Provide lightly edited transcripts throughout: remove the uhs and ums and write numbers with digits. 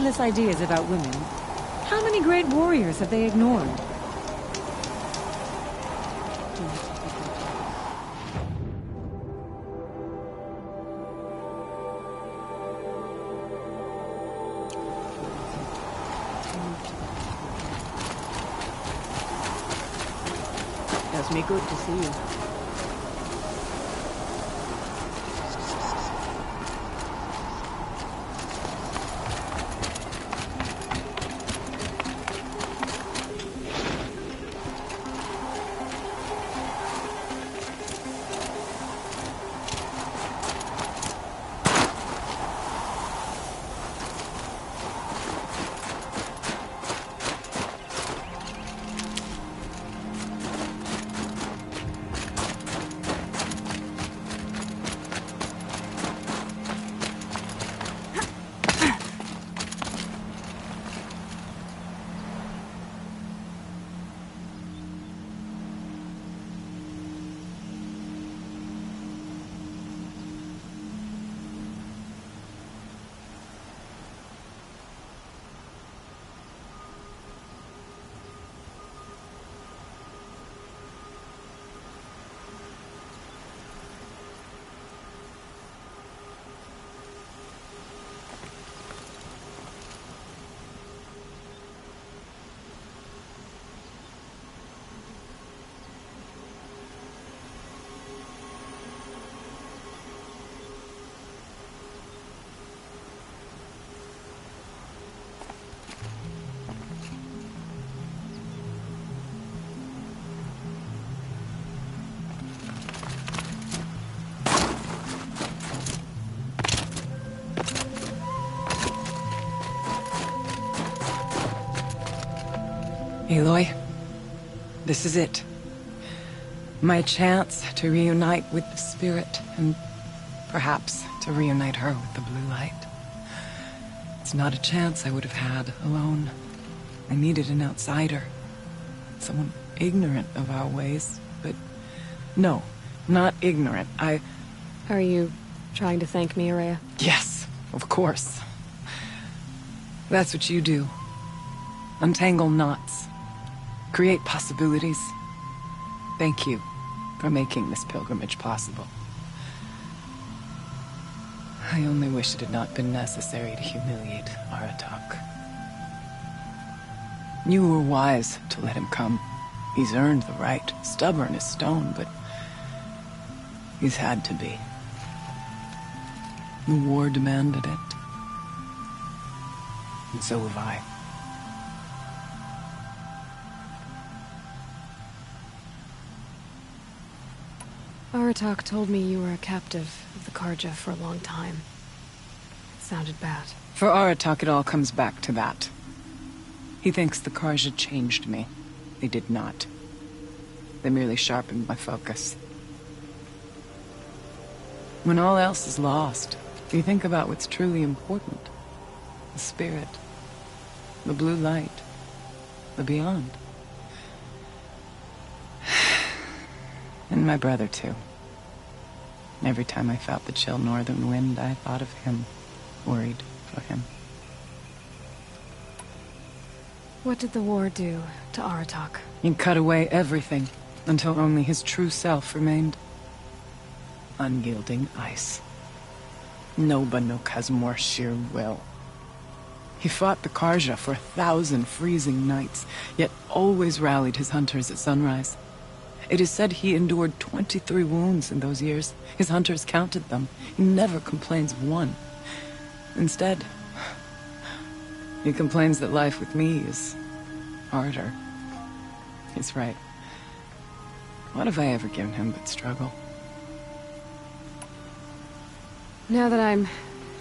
ridiculous ideas about women, how many great warriors have they ignored? Does me good to see you. Aloy, this is it. My chance to reunite with the Spirit, and perhaps to reunite her with the Blue Light. It's not a chance I would have had alone. I needed an outsider. Someone ignorant of our ways, but no, not ignorant. Are you trying to thank me, Ourea? Yes, of course. That's what you do. Untangle knots. Create possibilities. Thank you for making this pilgrimage possible. I only wish it had not been necessary to humiliate Aratak. You were wise to let him come. He's earned the right, stubborn as stone, but he's had to be. The war demanded it. And so have I. Aratak told me you were a captive of the Carja for a long time. It sounded bad. For Aratak, it all comes back to that. He thinks the Carja changed me. They did not. They merely sharpened my focus. When all else is lost, you think about what's truly important. The Spirit. The Blue Light. The beyond. And my brother, too. Every time I felt the chill northern wind, I thought of him. Worried for him. What did the war do to Aratak? It cut away everything, until only his true self remained. Unyielding ice. No Banuk more sheer will. He fought the Carja for 1,000 freezing nights, yet always rallied his hunters at sunrise. It is said he endured 23 wounds in those years. His hunters counted them. He never complains of one. Instead, he complains that life with me is harder. He's right. What have I ever given him but struggle? Now that I'm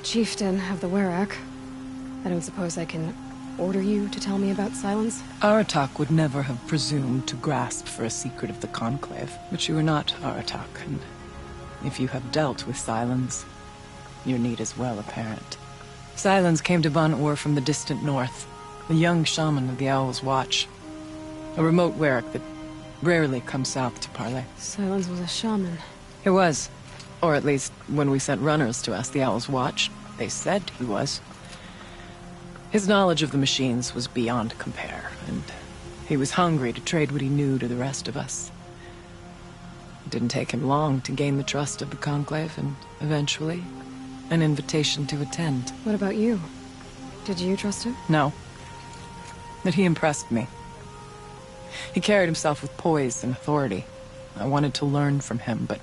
chieftain of the Werak, I don't suppose I can order you to tell me about Silence? Aratak would never have presumed to grasp for a secret of the Conclave. But you are not Aratak, and if you have dealt with Silence, your need is well apparent. Silence came to Ban-Ur from the distant north, a young shaman of the Owl's Watch. A remote Werak that rarely comes south to parley. Silence was a shaman. He was. Or at least, when we sent runners to ask the Owl's Watch, they said he was. His knowledge of the machines was beyond compare, and he was hungry to trade what he knew to the rest of us. It didn't take him long to gain the trust of the Conclave, and eventually, an invitation to attend. What about you? Did you trust him? No. But he impressed me. He carried himself with poise and authority. I wanted to learn from him, but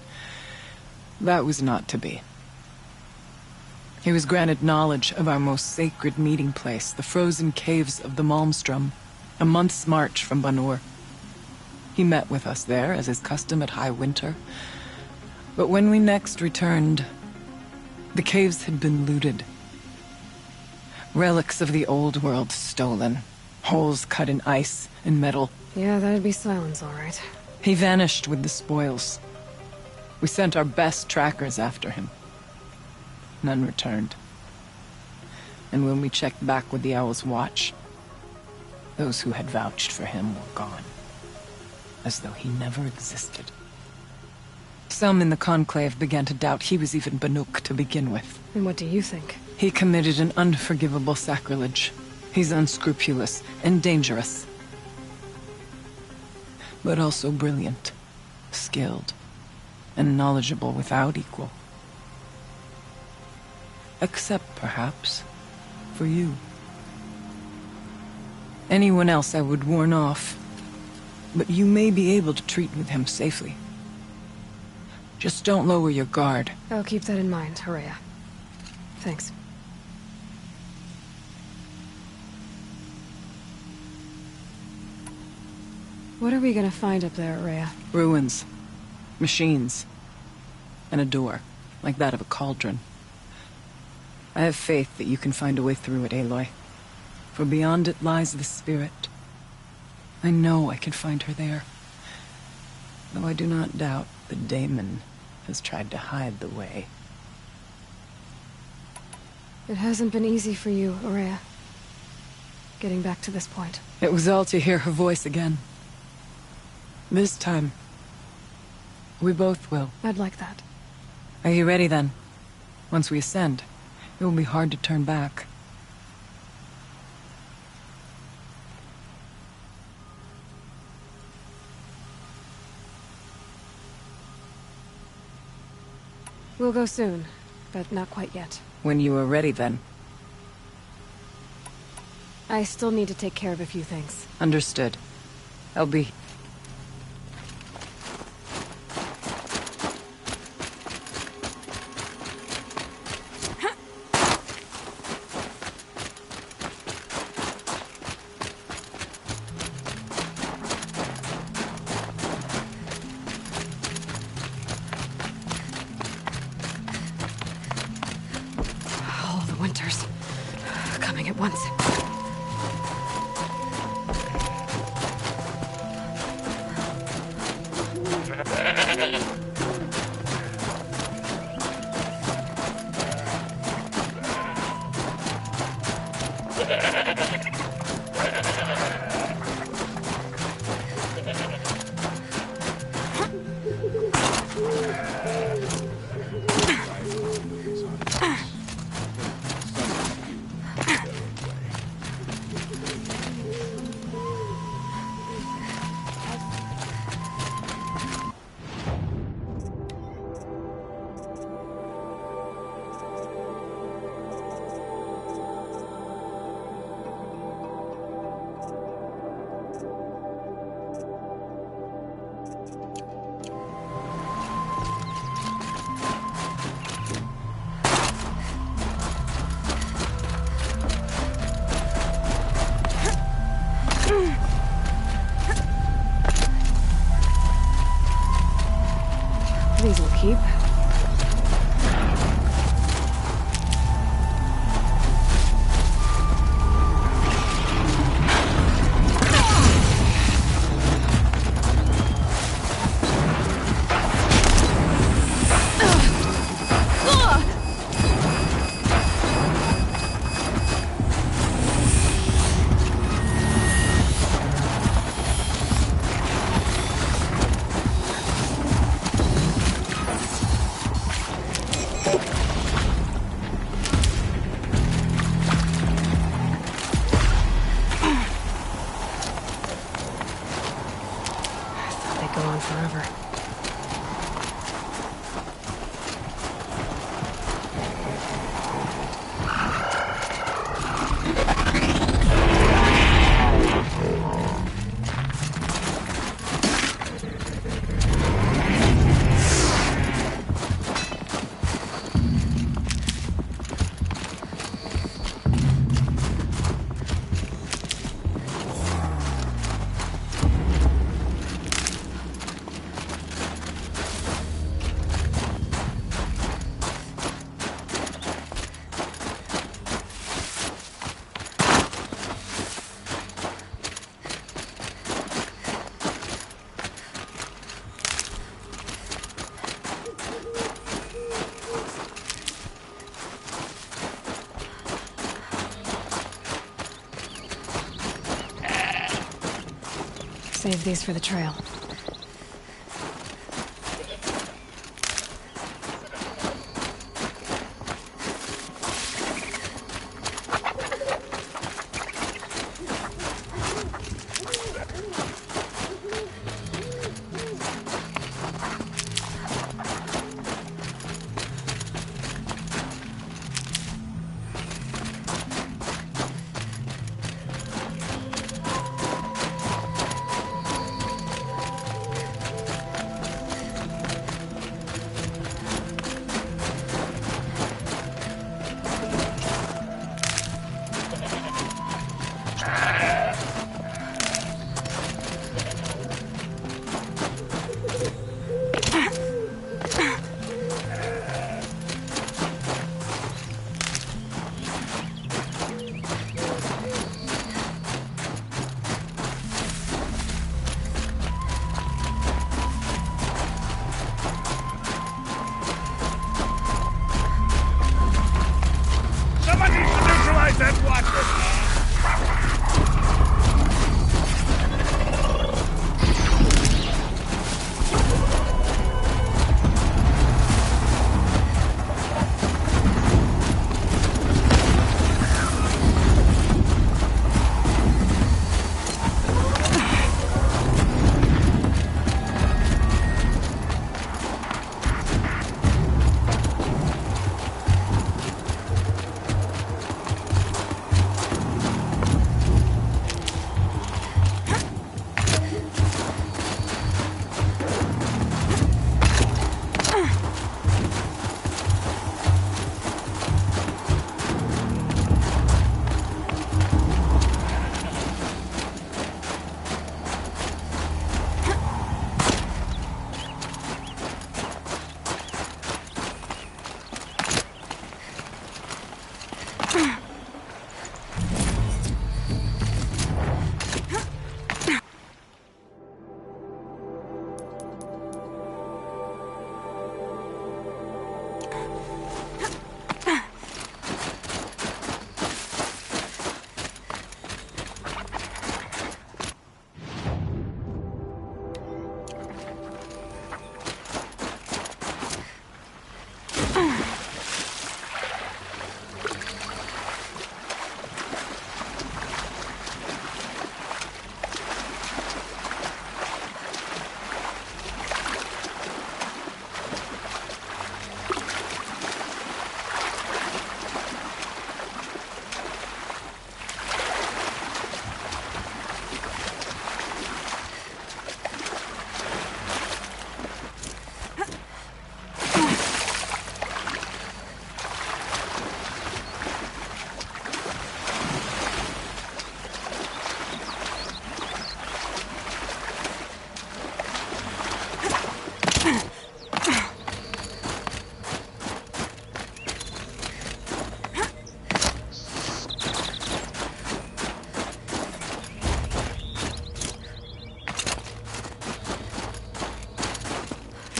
that was not to be. He was granted knowledge of our most sacred meeting place, the frozen caves of the Malmstrom, a month's march from Banur. He met with us there, as is custom at High Winter. But when we next returned, the caves had been looted. Relics of the old world stolen. Holes cut in ice and metal. Yeah, that'd be Silence, all right. He vanished with the spoils. We sent our best trackers after him. None returned. And when we checked back with the Owl's Watch, those who had vouched for him were gone. As though he never existed. Some in the Conclave began to doubt he was even Banuk to begin with. And what do you think? He committed an unforgivable sacrilege. He's unscrupulous and dangerous. But also brilliant, skilled, and knowledgeable without equal. Except, perhaps, for you. Anyone else I would warn off, but you may be able to treat with him safely. Just don't lower your guard. I'll keep that in mind, Horea. Thanks. What are we gonna find up there, Horea? Ruins. Machines. And a door, like that of a cauldron. I have faith that you can find a way through it, Aloy. For beyond it lies the spirit. I know I can find her there. Though I do not doubt the Daemon has tried to hide the way. It hasn't been easy for you, Horea. Getting back to this point. It was all to hear her voice again. This time, we both will. I'd like that. Are you ready then? Once we ascend, it will be hard to turn back. We'll go soon, but not quite yet. When you are ready then. I still need to take care of a few things. Understood. I'll be... All the winters. Coming at once. forever. Save these for the trail.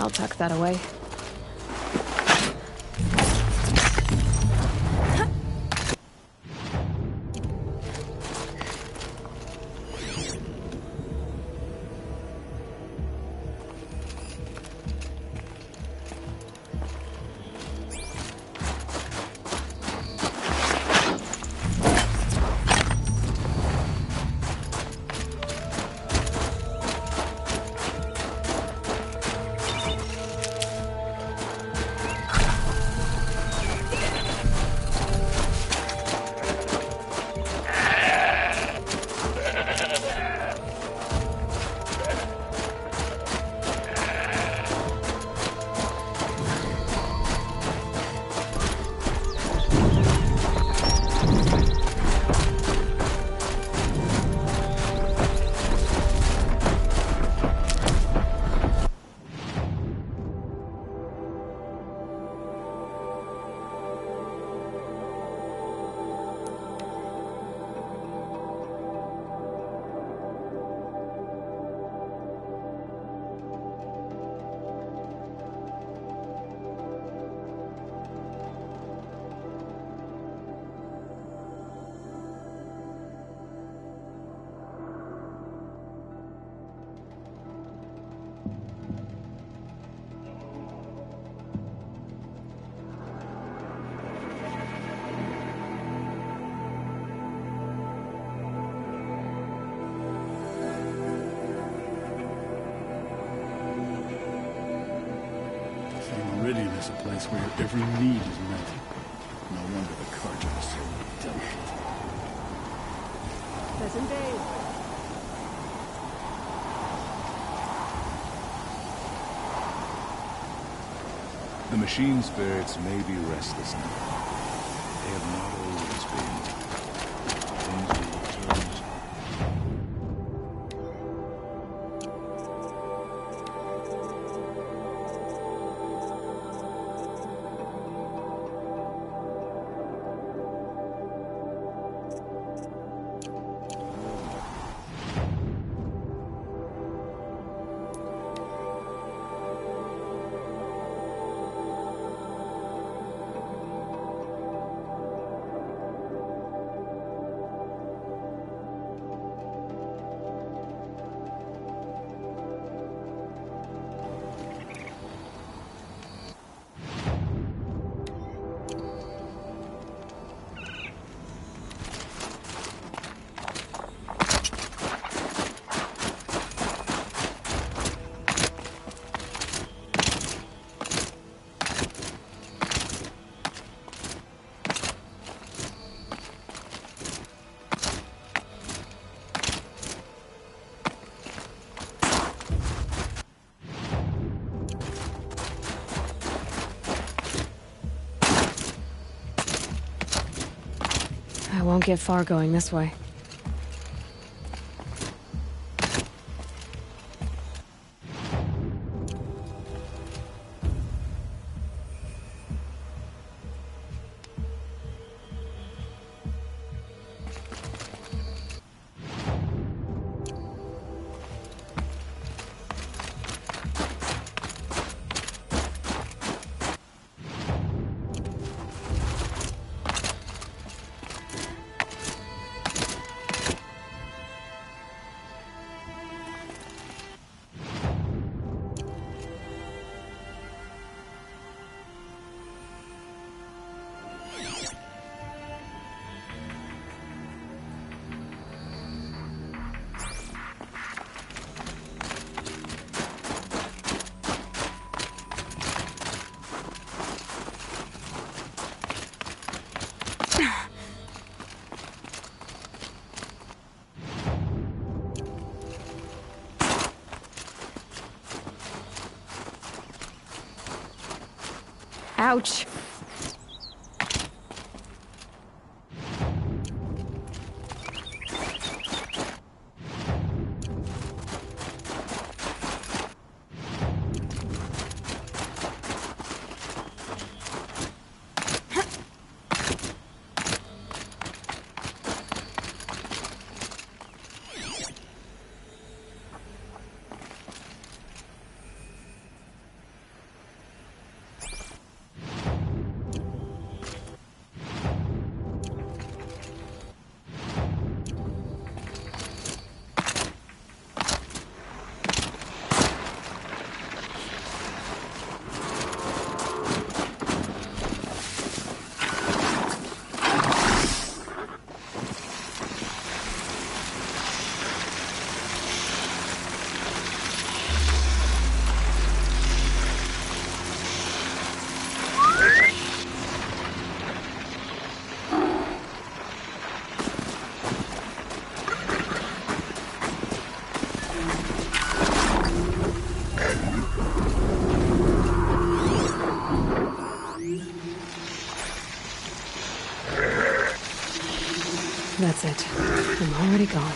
I'll tuck that away. a place where your every need is met. No wonder the Carja is so delicate. Pleasant days. The machine spirits may be restless now. They have not always been. Things will return. I won't get far going this way. Ouch. That's it. I'm already gone.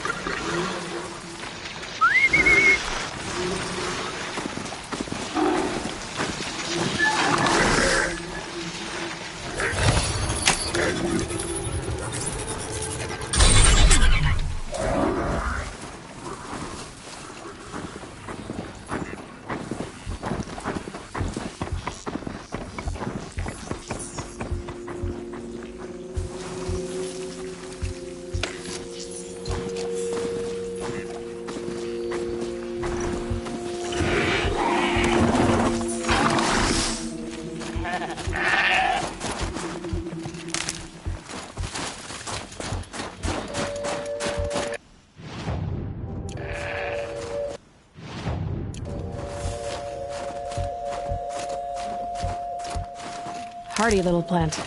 Hardy little plant.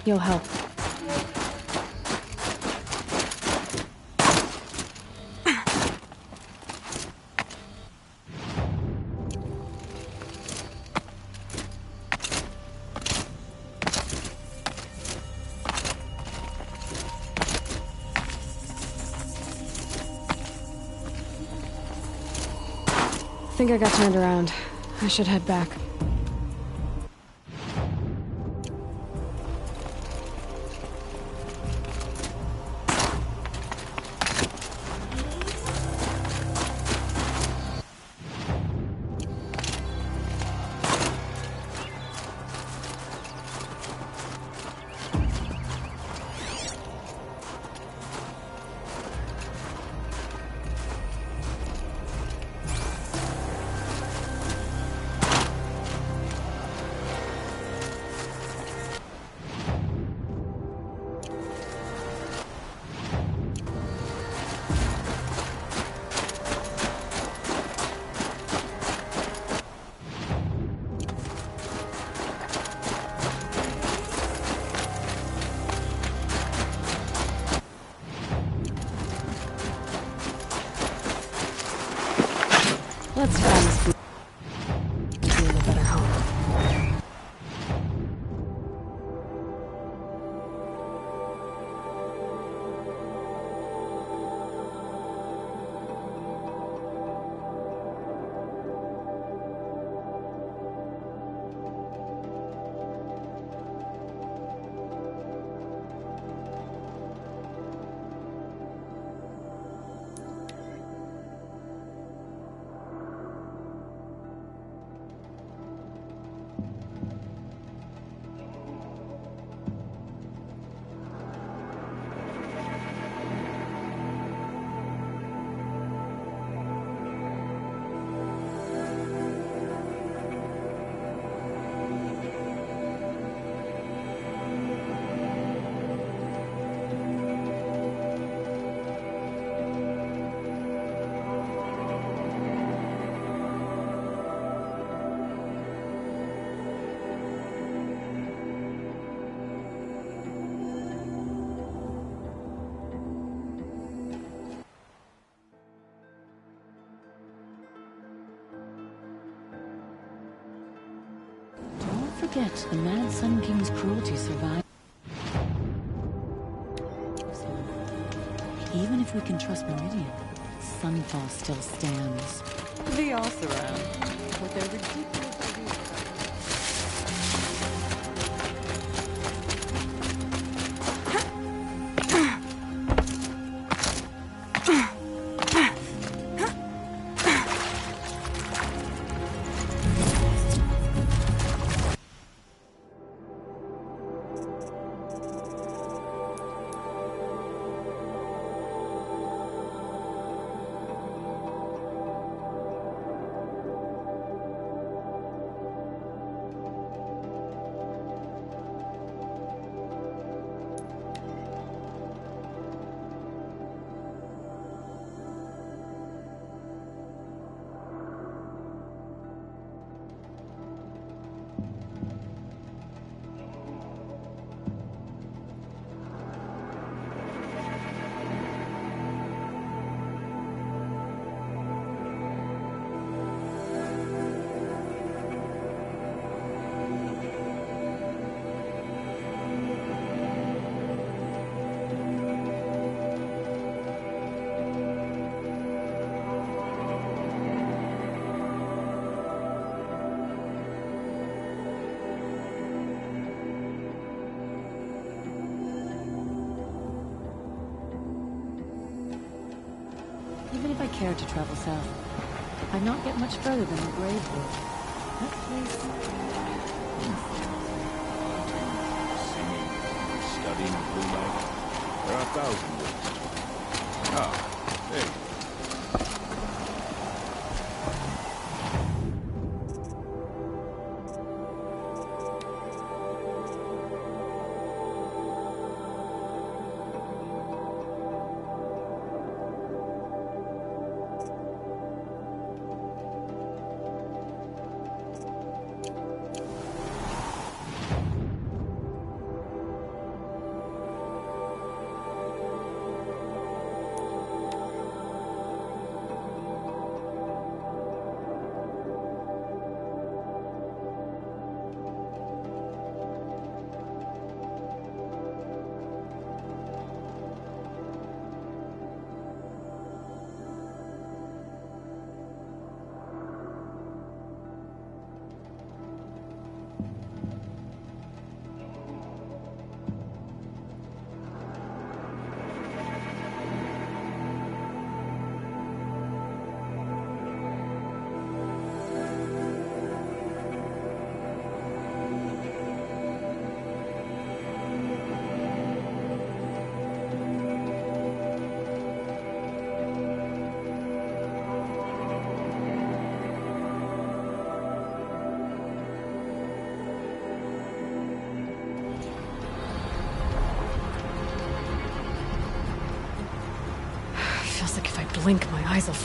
You'll help. I think I got turned around. I should head back. Let's find this being a better home. Don't forget, the Mad Sun King's cruelty survived. Even if we can trust Meridian, Sunfall still stands. The Oseram, with their ridiculous ideas. Even if I cared to travel south, I'd not get much further than the Gravewood. That place... Singing, studying the blue light. There are 1,000 ways. Ah, hey. Feels like if I blink, my eyes will...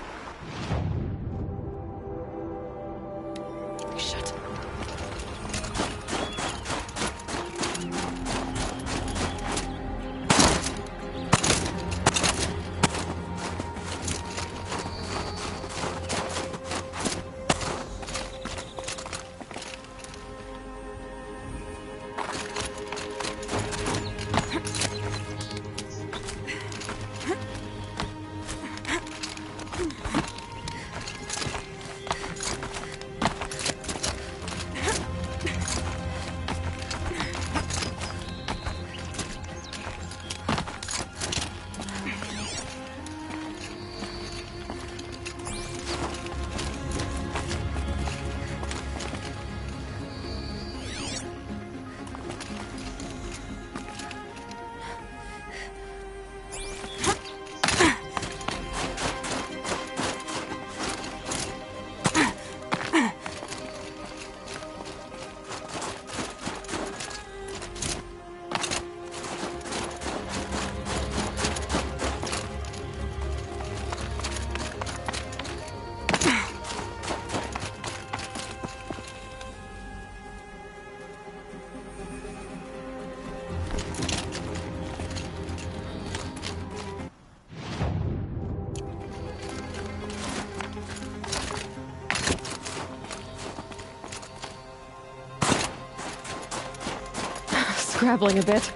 Shut. Scrabbling a bit.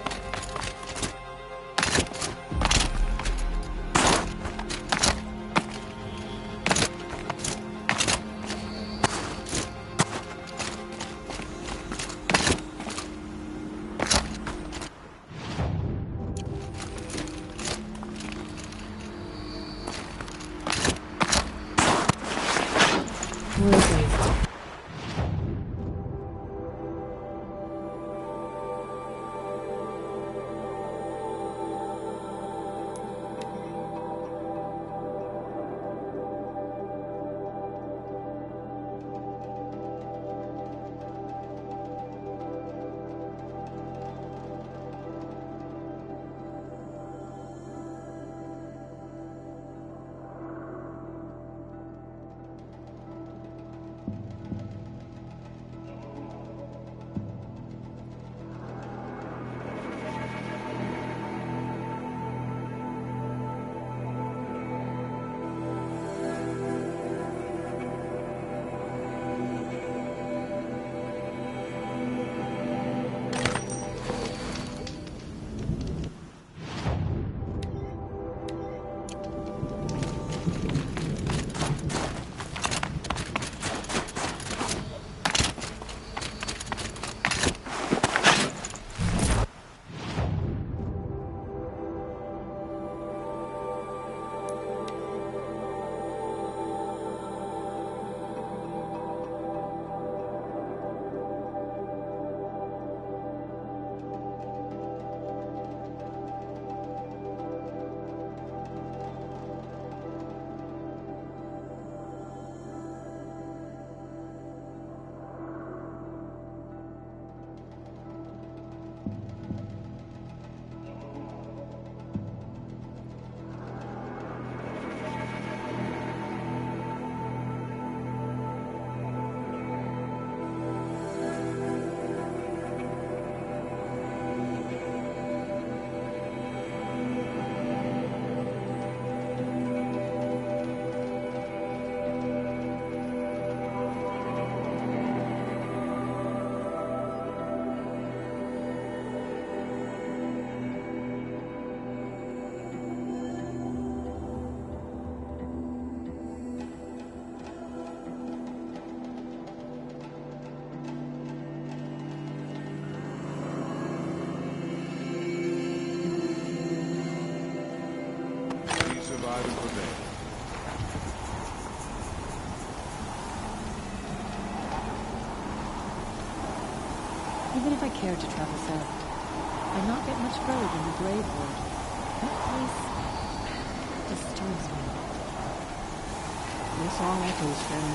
Rudely. Even if I cared to travel south, I'd not get much further than the Gravewood. That place disturbs me. Your song echoes, friend.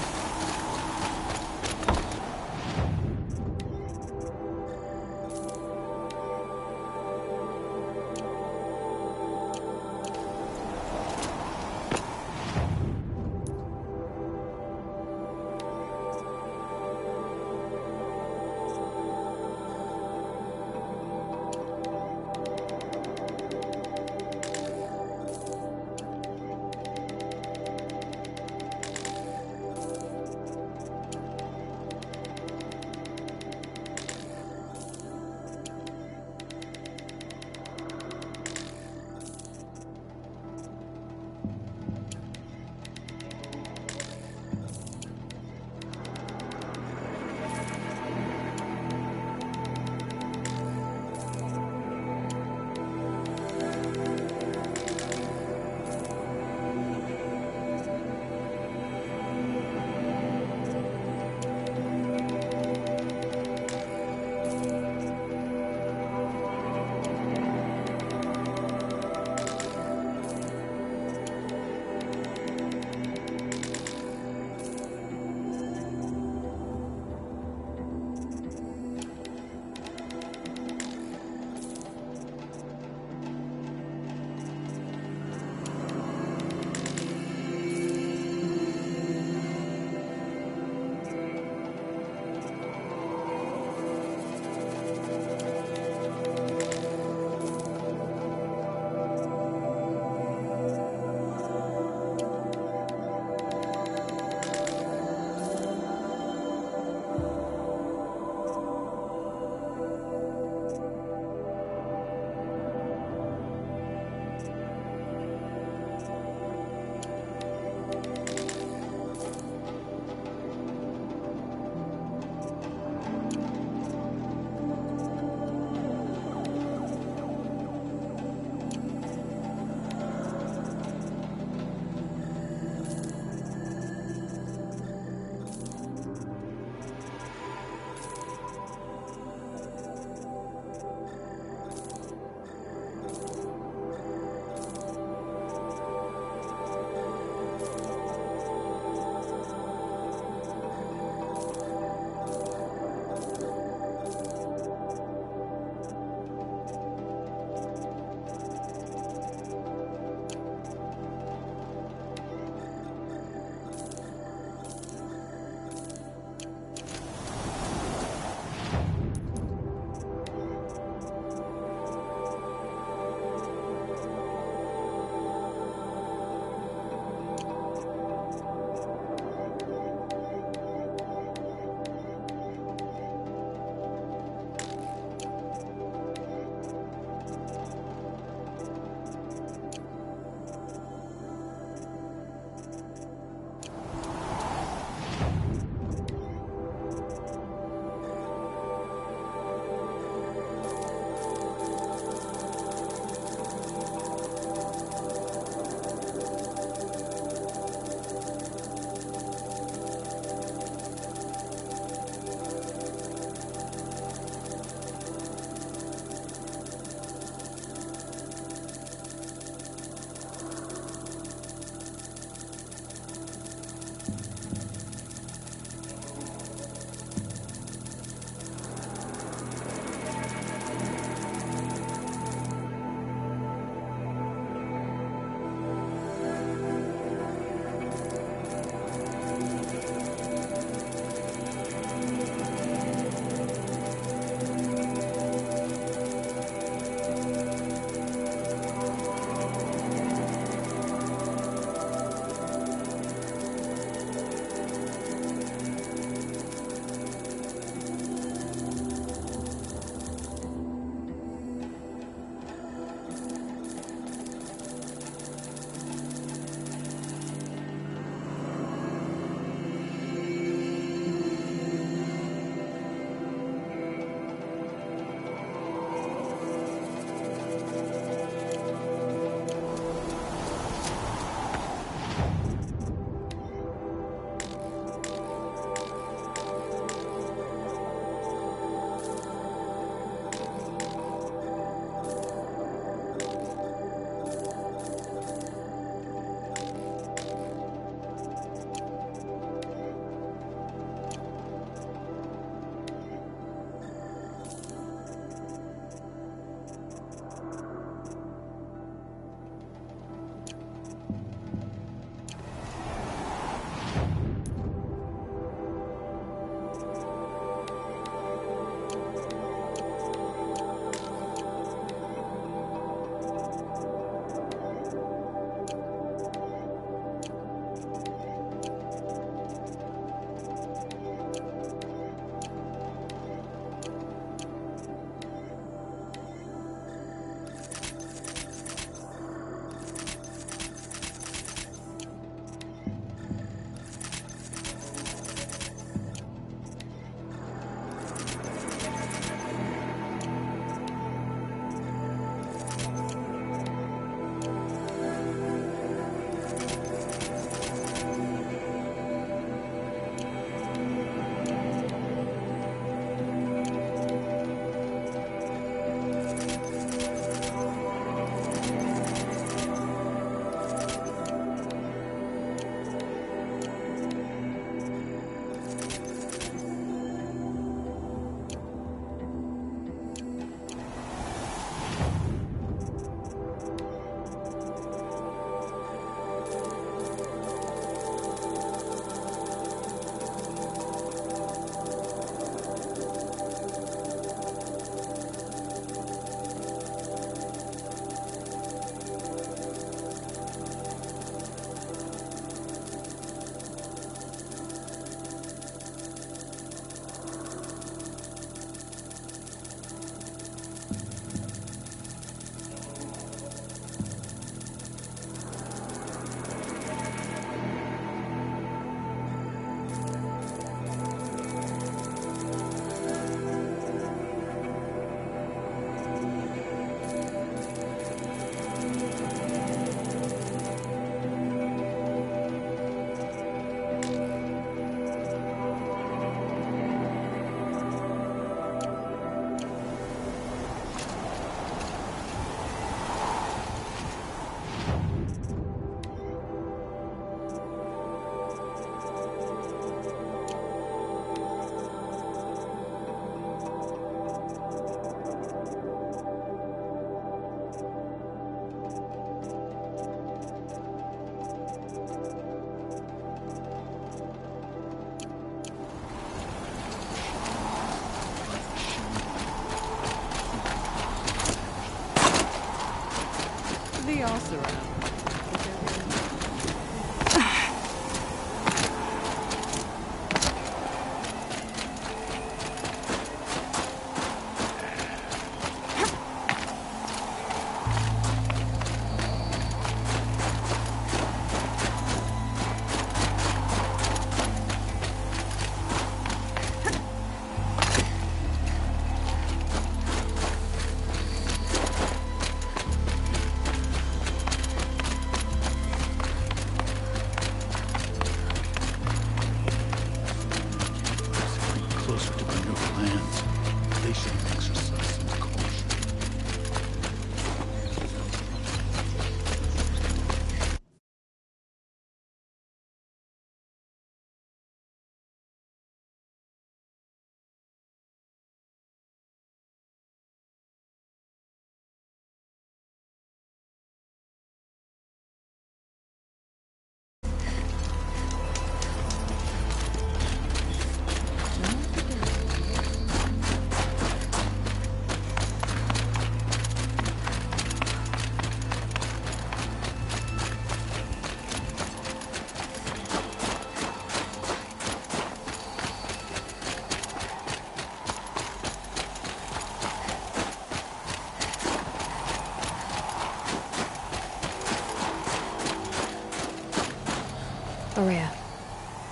Aurea.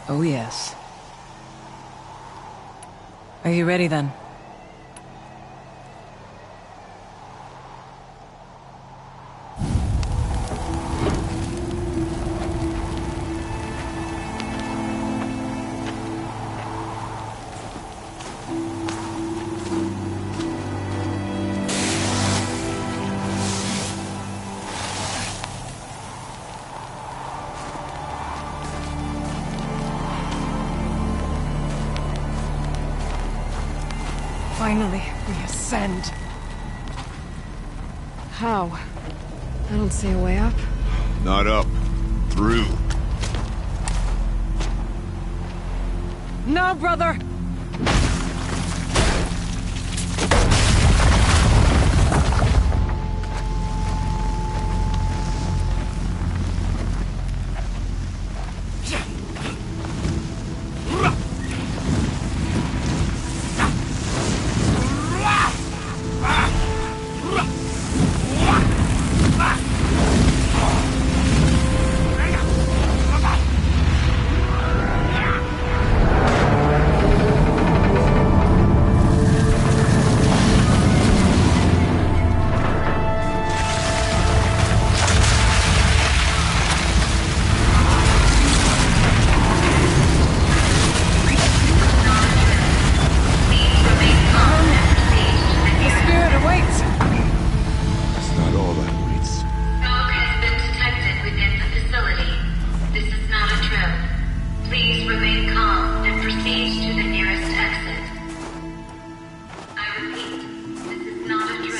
Oh, yes. Are you ready, then? Finally, we ascend. How? I don't see a way up. Not up. Through. No, brother!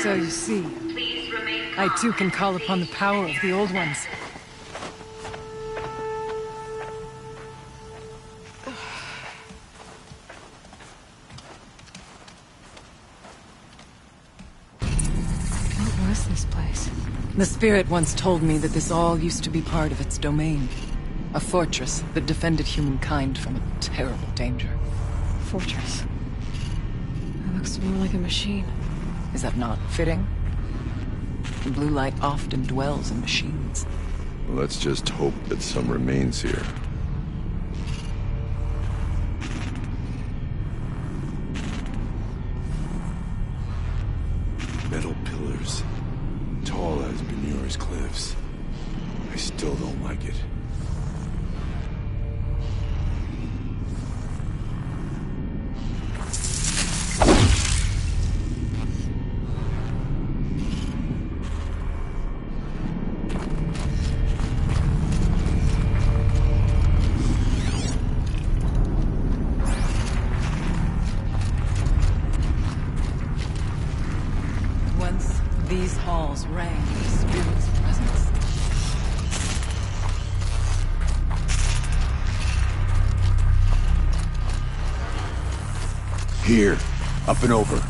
So you see, I too can call upon the power of the Old Ones. What was this place? The Spirit once told me that this all used to be part of its domain. A fortress that defended humankind from a terrible danger. Fortress. That looks more like a machine. Is that not fitting? The blue light often dwells in machines. Let's just hope that some remains here. Metal pillars. Tall as Benur's cliffs. I still don't like it. Once, these halls rang with the Spirit's presence. Here. Up and over.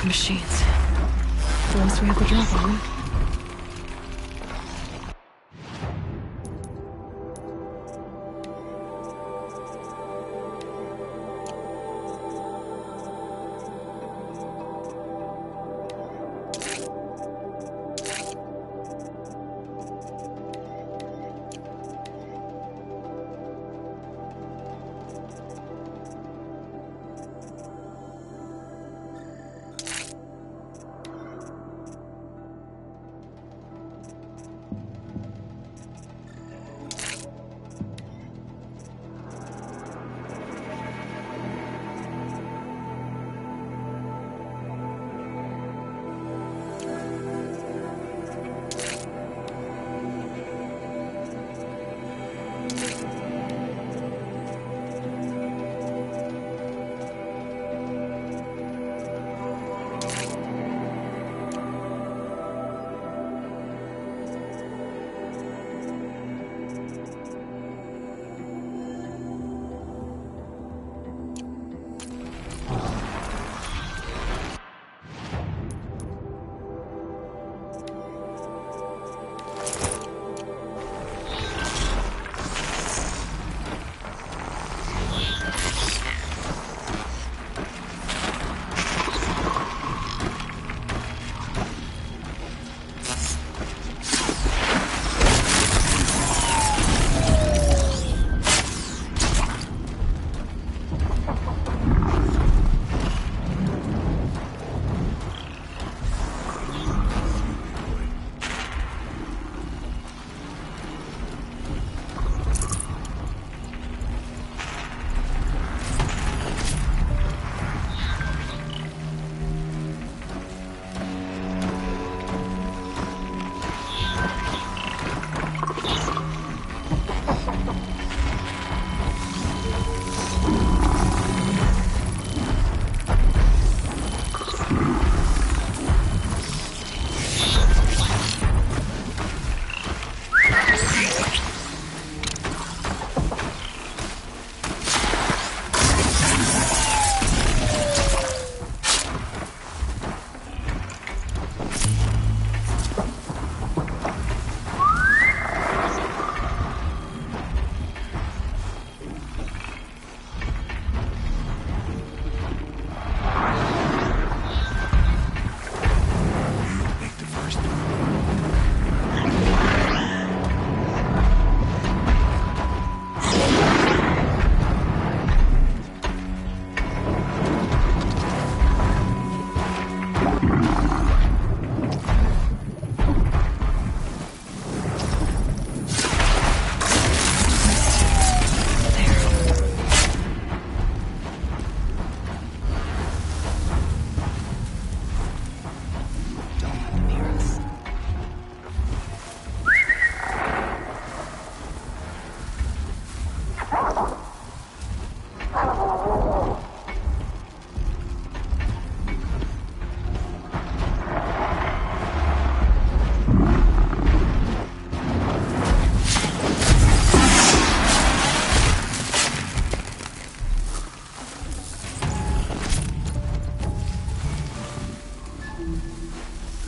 Machines. At least we have the drop on them.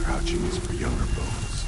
Crouching is for younger bones.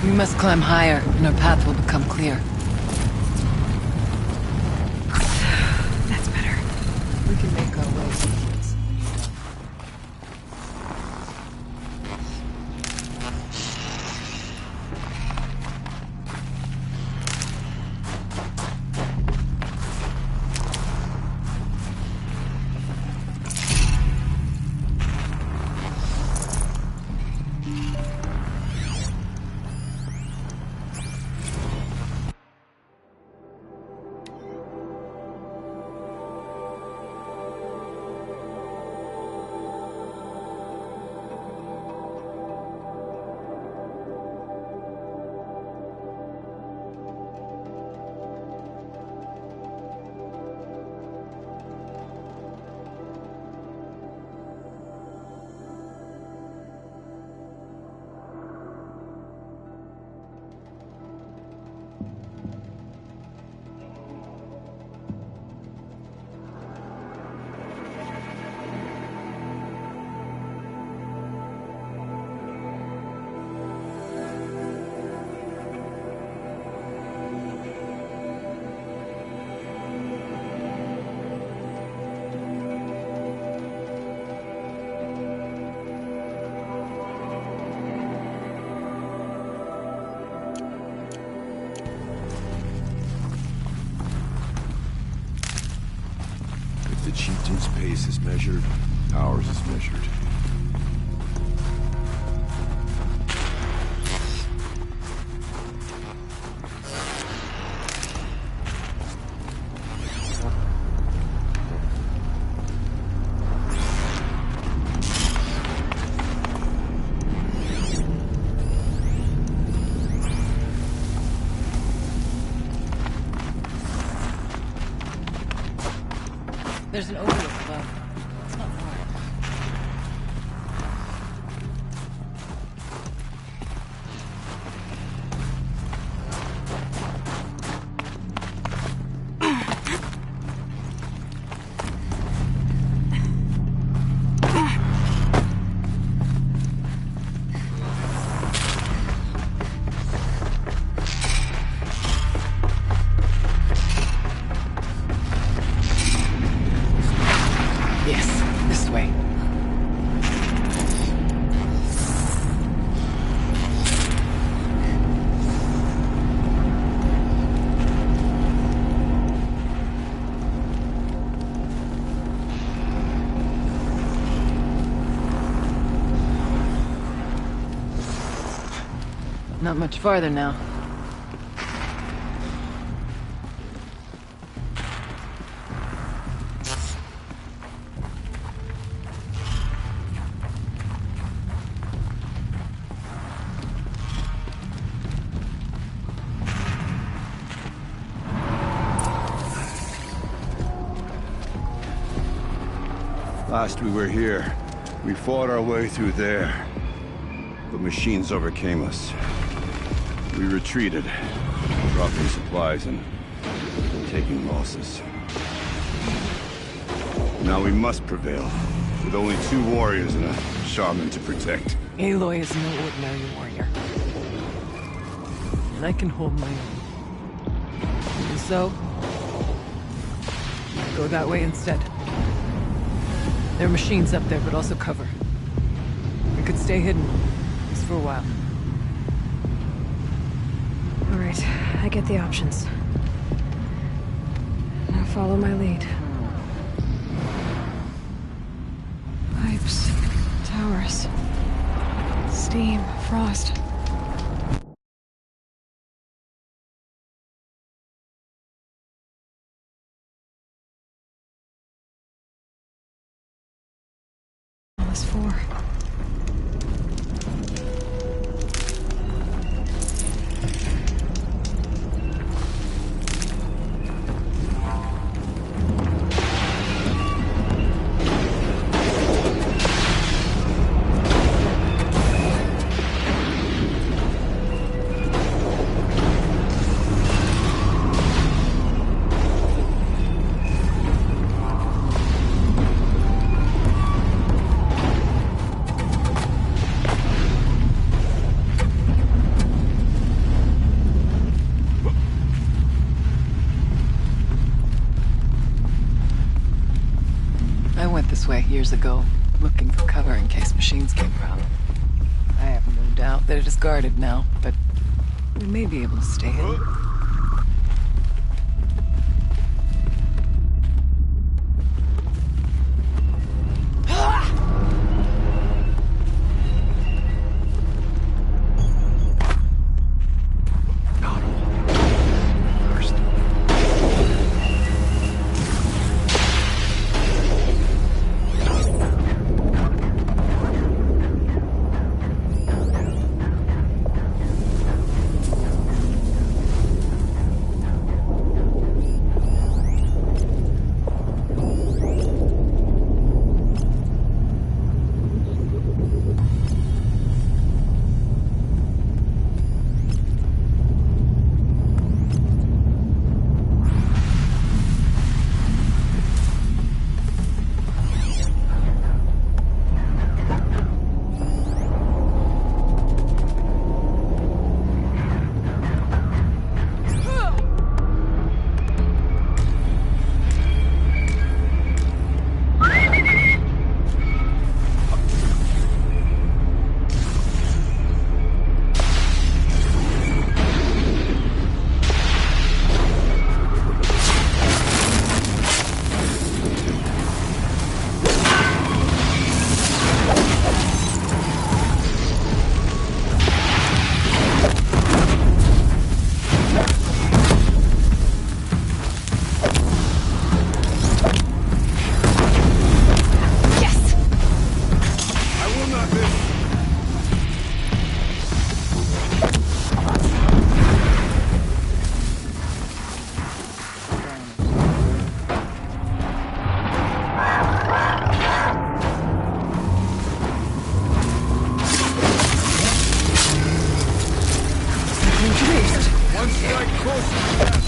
We must climb higher, and our path will become clear. That's better. We can make our way someplace when you're done. pace is measured, ours is measured. There's an overlook above. It's not far. Yes, this way. Not much farther now. Last we were here, we fought our way through there. But machines overcame us. We retreated, dropping supplies and taking losses. Now we must prevail, with only 2 warriors and a shaman to protect. Aloy is no ordinary warrior. And I can hold my own. And so, Go that way instead. There are machines up there, but also cover. We could stay hidden, just for a while. All right, I get the options. Now follow my lead. Pipes, towers, steam, frost. Plus 4. I went this way years ago, looking for cover in case machines came around. I have no doubt that it is guarded now, but we may be able to stay hidden. One strike closer to death.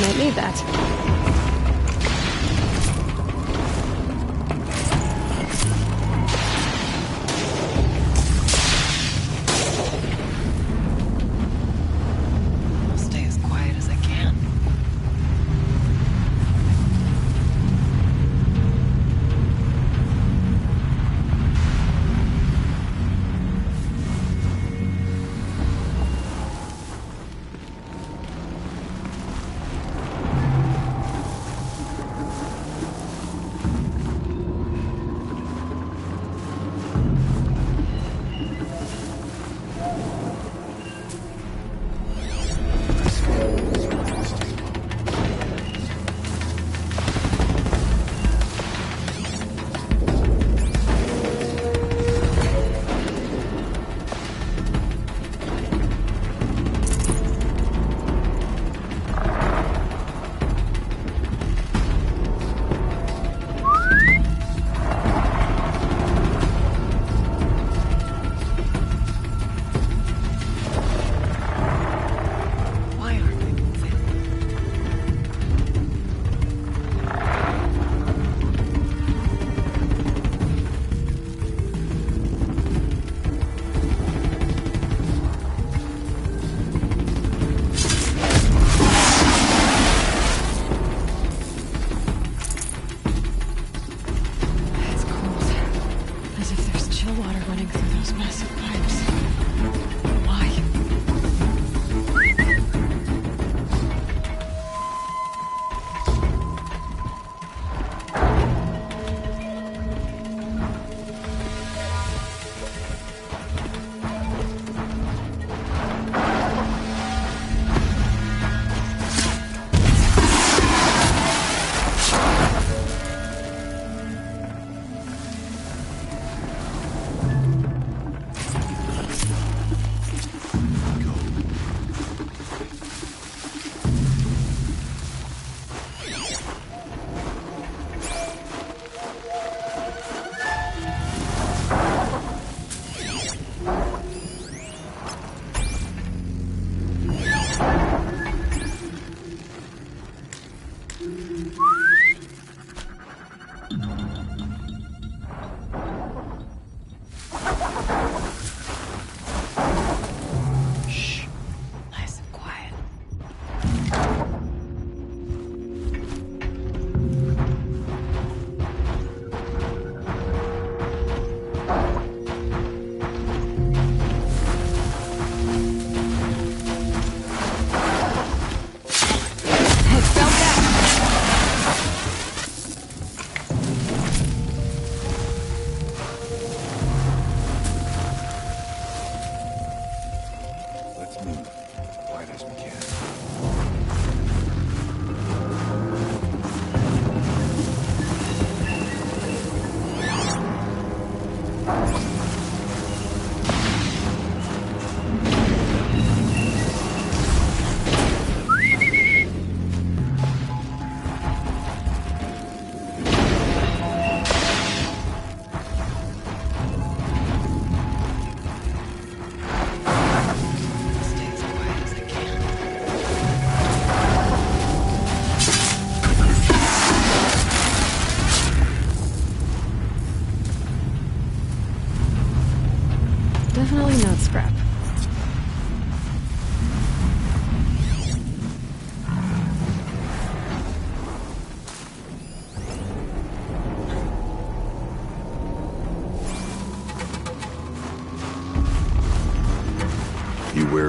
Might need that. I'll stay as quiet as I can.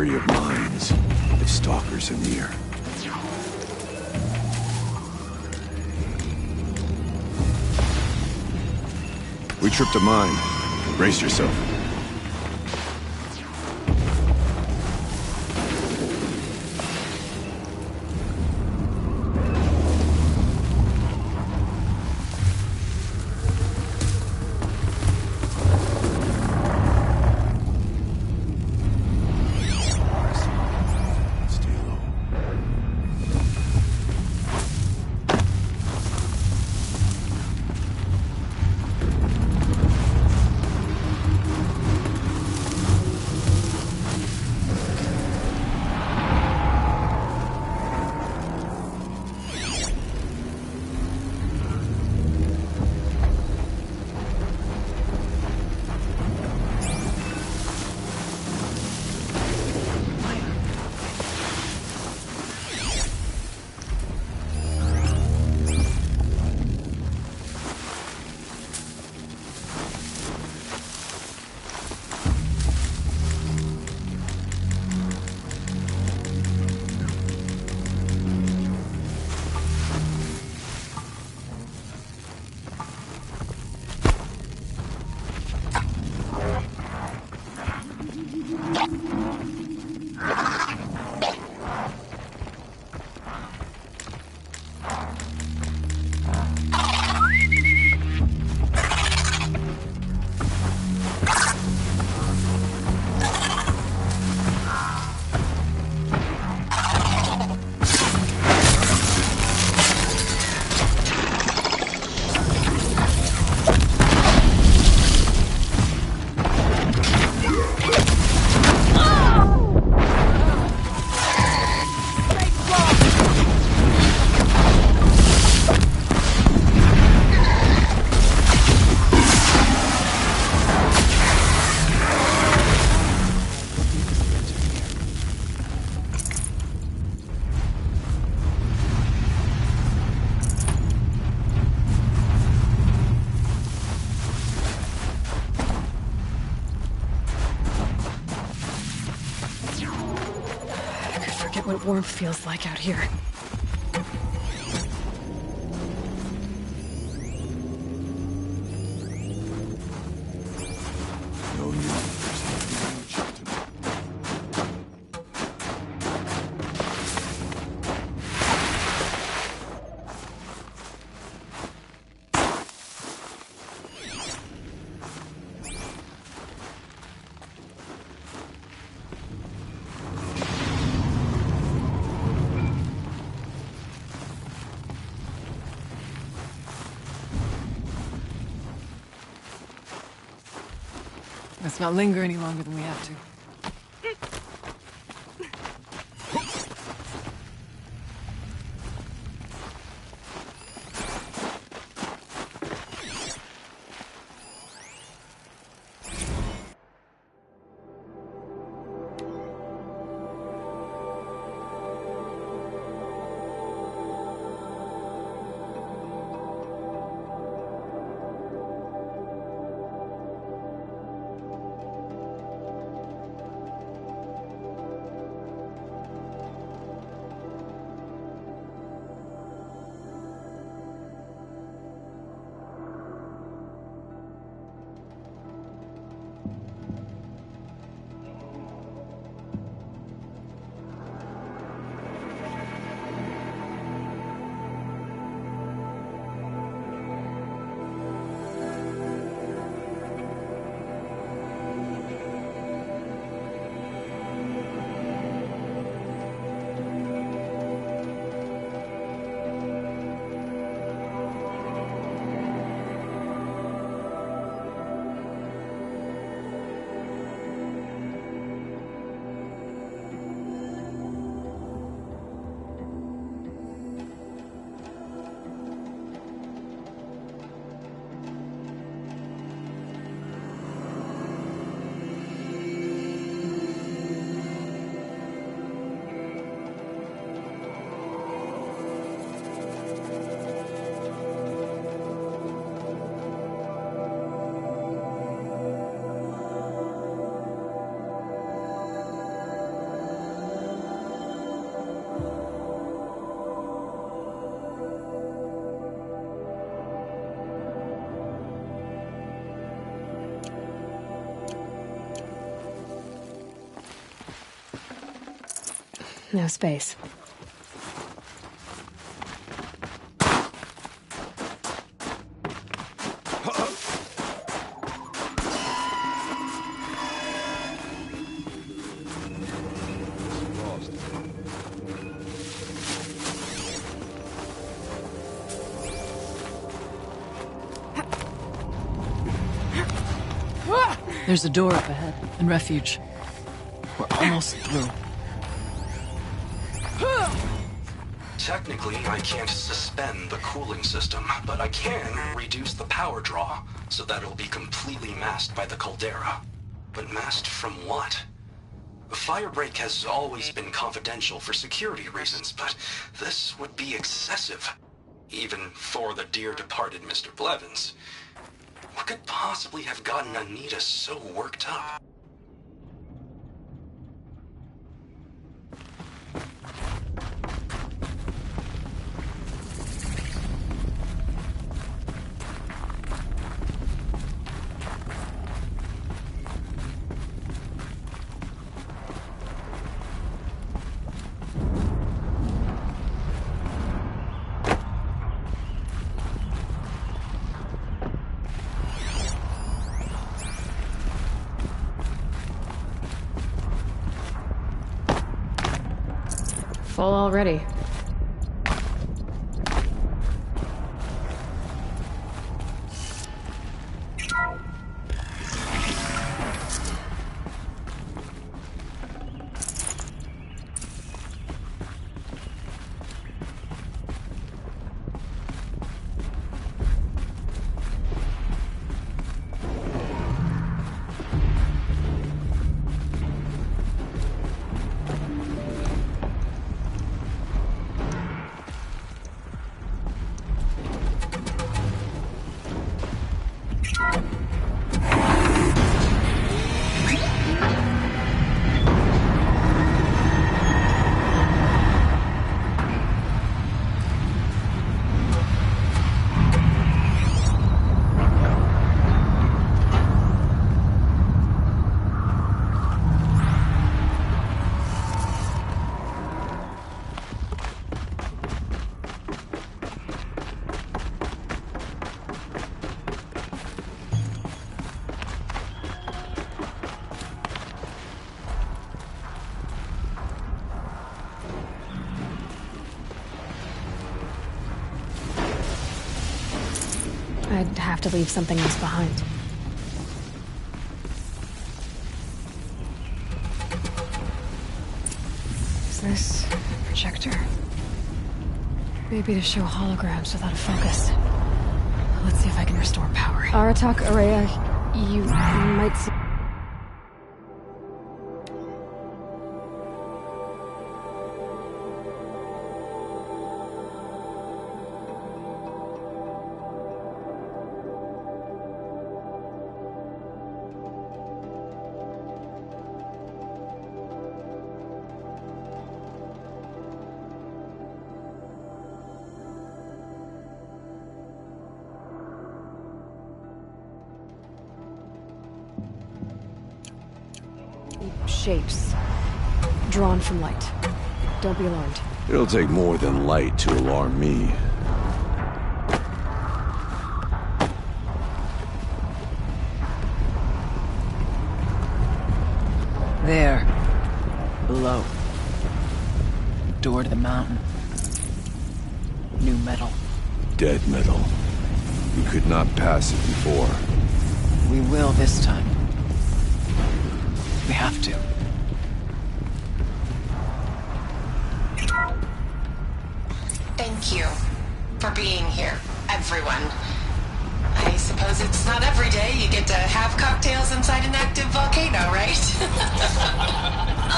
wary of mines. If stalkers are near. We tripped a mine. Brace yourself. Stay low. Forget what warmth feels like out here. No need. There's nothing you should do. Let's not linger any longer than we have to. No space. There's a door up ahead, and refuge. We're almost through. Technically, I can't suspend the cooling system, but I can reduce the power draw so that it'll be completely masked by the caldera. But masked from what? Firebreak has always been confidential for security reasons, but this would be excessive. Even for the dear departed Mr. Blevins. What could possibly have gotten Anita so worked up? Full already. I'd have to leave something else behind. Is this a projector? Maybe to show holograms without a focus. Let's see if I can restore power. Aratak, Araya, you might see... shapes. Drawn from light. Don't be alarmed. It'll take more than light to alarm me. There. Below. Door to the mountain. New metal. Dead metal. We could not pass it before. We will this time. We have to. Thank you for being here, everyone. I suppose it's not every day you get to have cocktails inside an active volcano, right?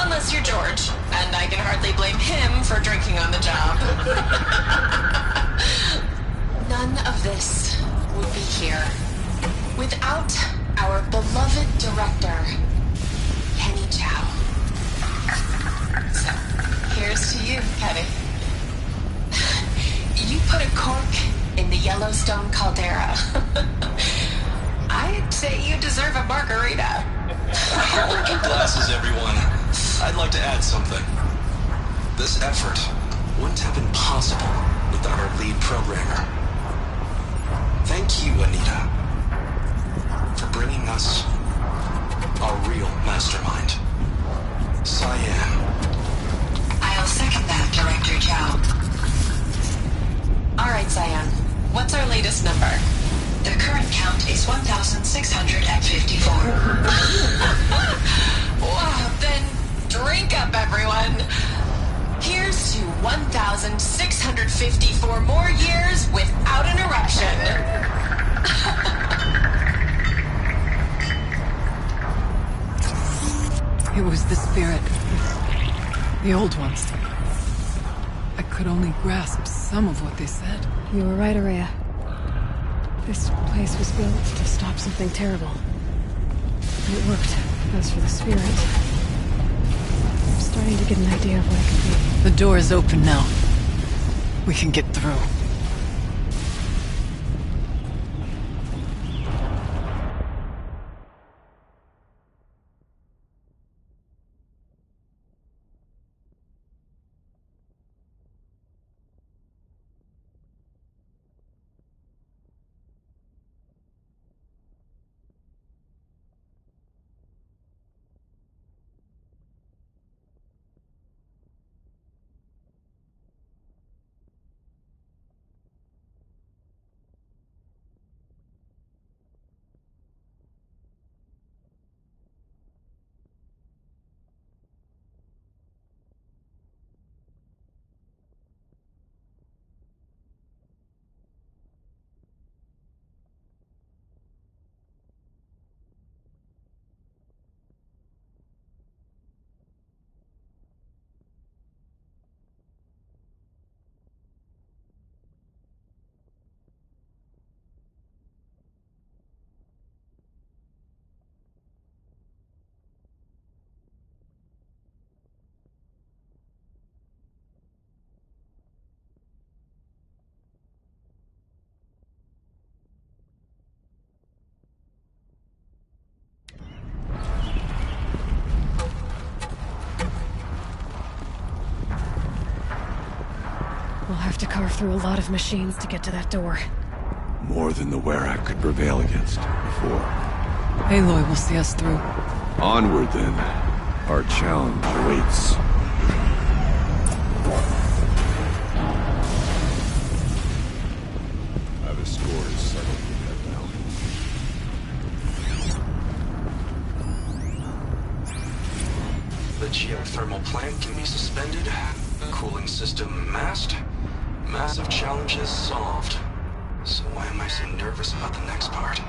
Unless you're George, and I can hardly blame him for drinking on the job. None of this would be here without our beloved director, Kenny Chow. So, here's to you, Kenny. You put a cork in the Yellowstone caldera. I'd say you deserve a margarita. Hold your glasses, everyone. I'd like to add something. This effort wouldn't have been possible without our lead programmer. Thank you, Anita, for bringing us our real mastermind, Cyan. I'll second that, Director Zhao. All right, Cyan. What's our latest number? The current count is 1,654. Wow, then drink up, everyone. Here's to 1,654 more years without interruption. It was the spirit. The old ones. I could only grasp some of what they said. You were right, Araya. This place was built to stop something terrible. And it worked. As for the spirit, I'm starting to get an idea of what it could be. The door is open now. We can get through. We'll have to carve through a lot of machines to get to that door. More than the Werak could prevail against before. Aloy will see us through. Onward, then. Our challenge awaits. The score is settled with that now. The geothermal plant can be suspended. Cooling system masked. Massive challenges solved. So why am I so nervous about the next part?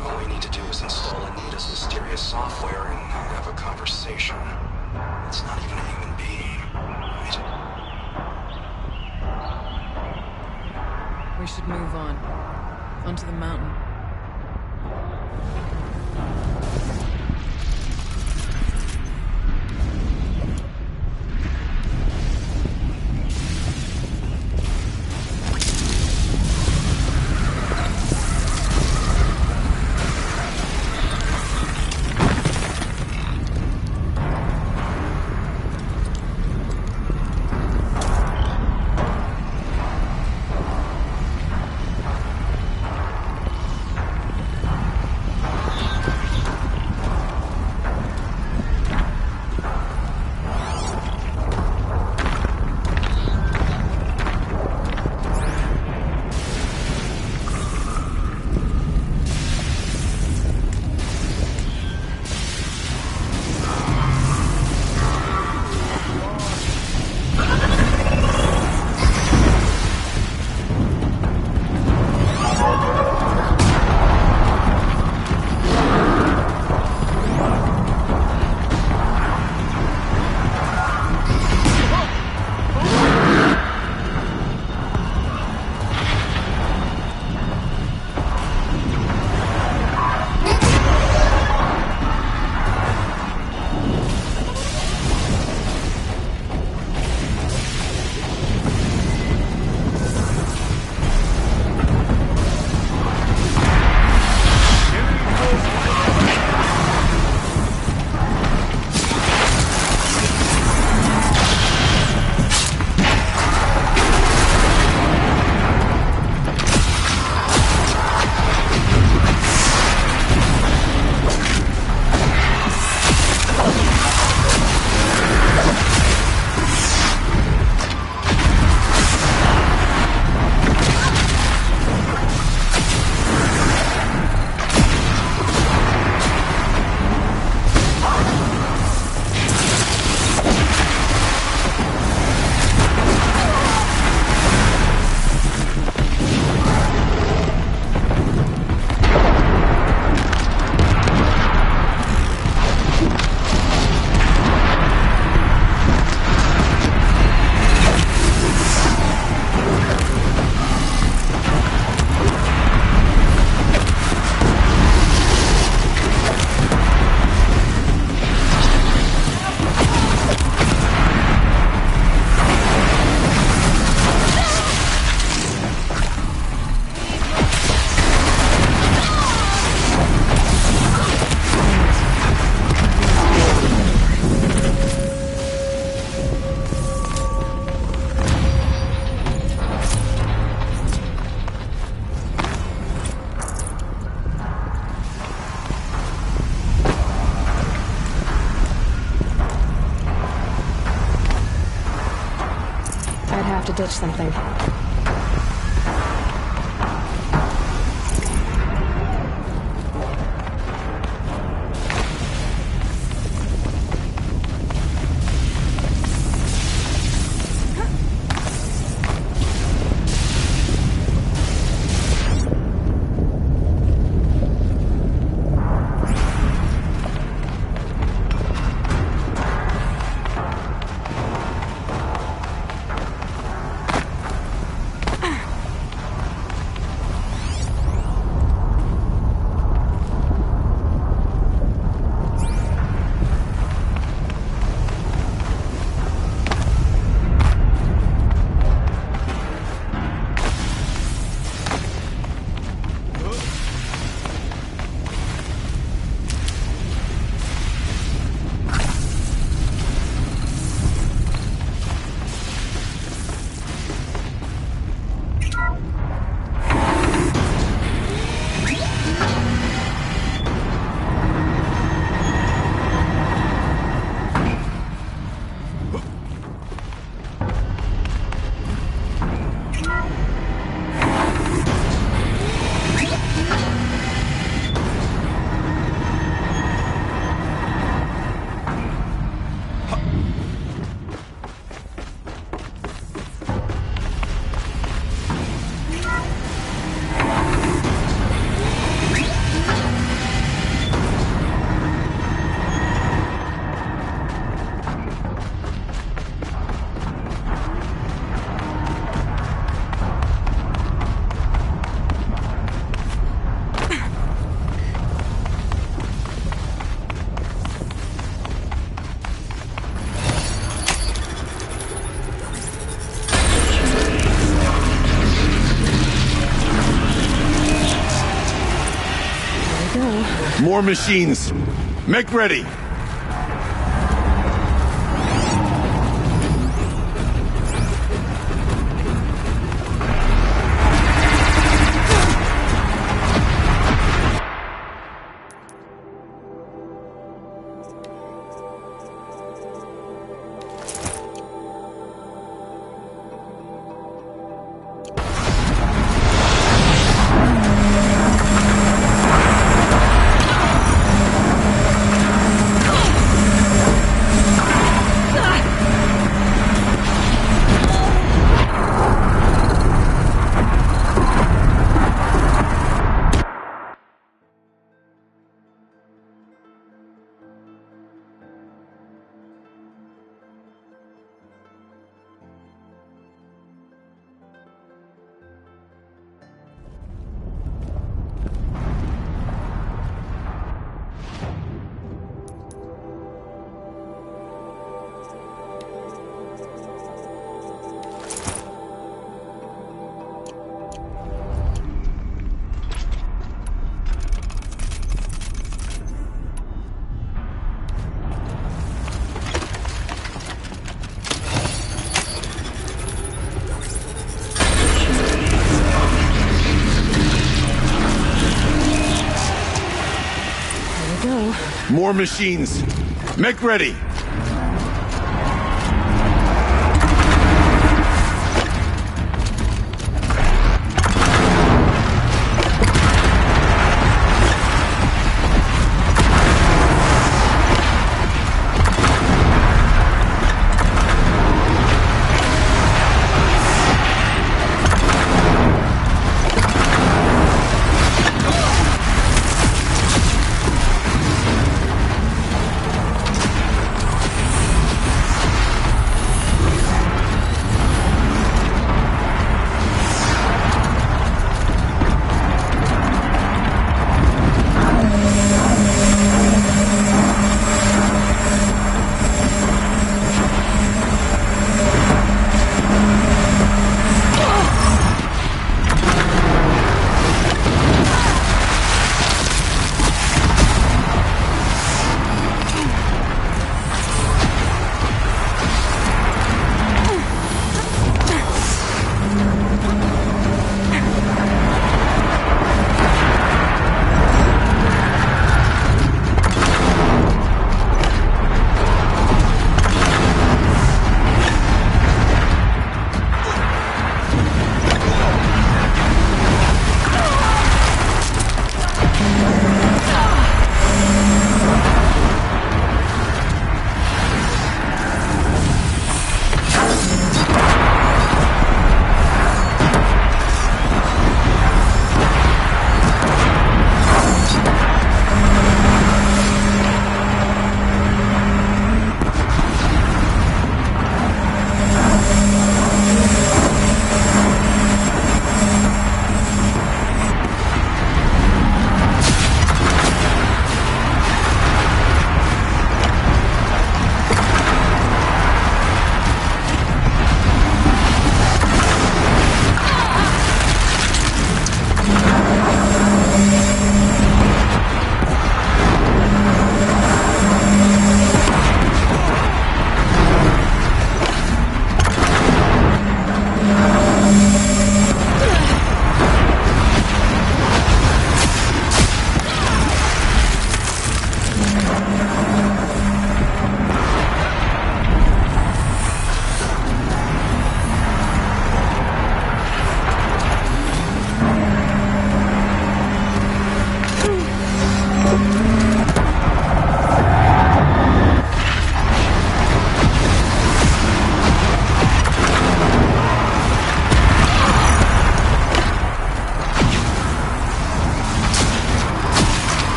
All we need to do is install Anita's mysterious software and have a conversation. It's not even a human being, right? We should move on. Onto the mountain. I'd have to ditch something. More machines. Make ready. More machines. Make ready.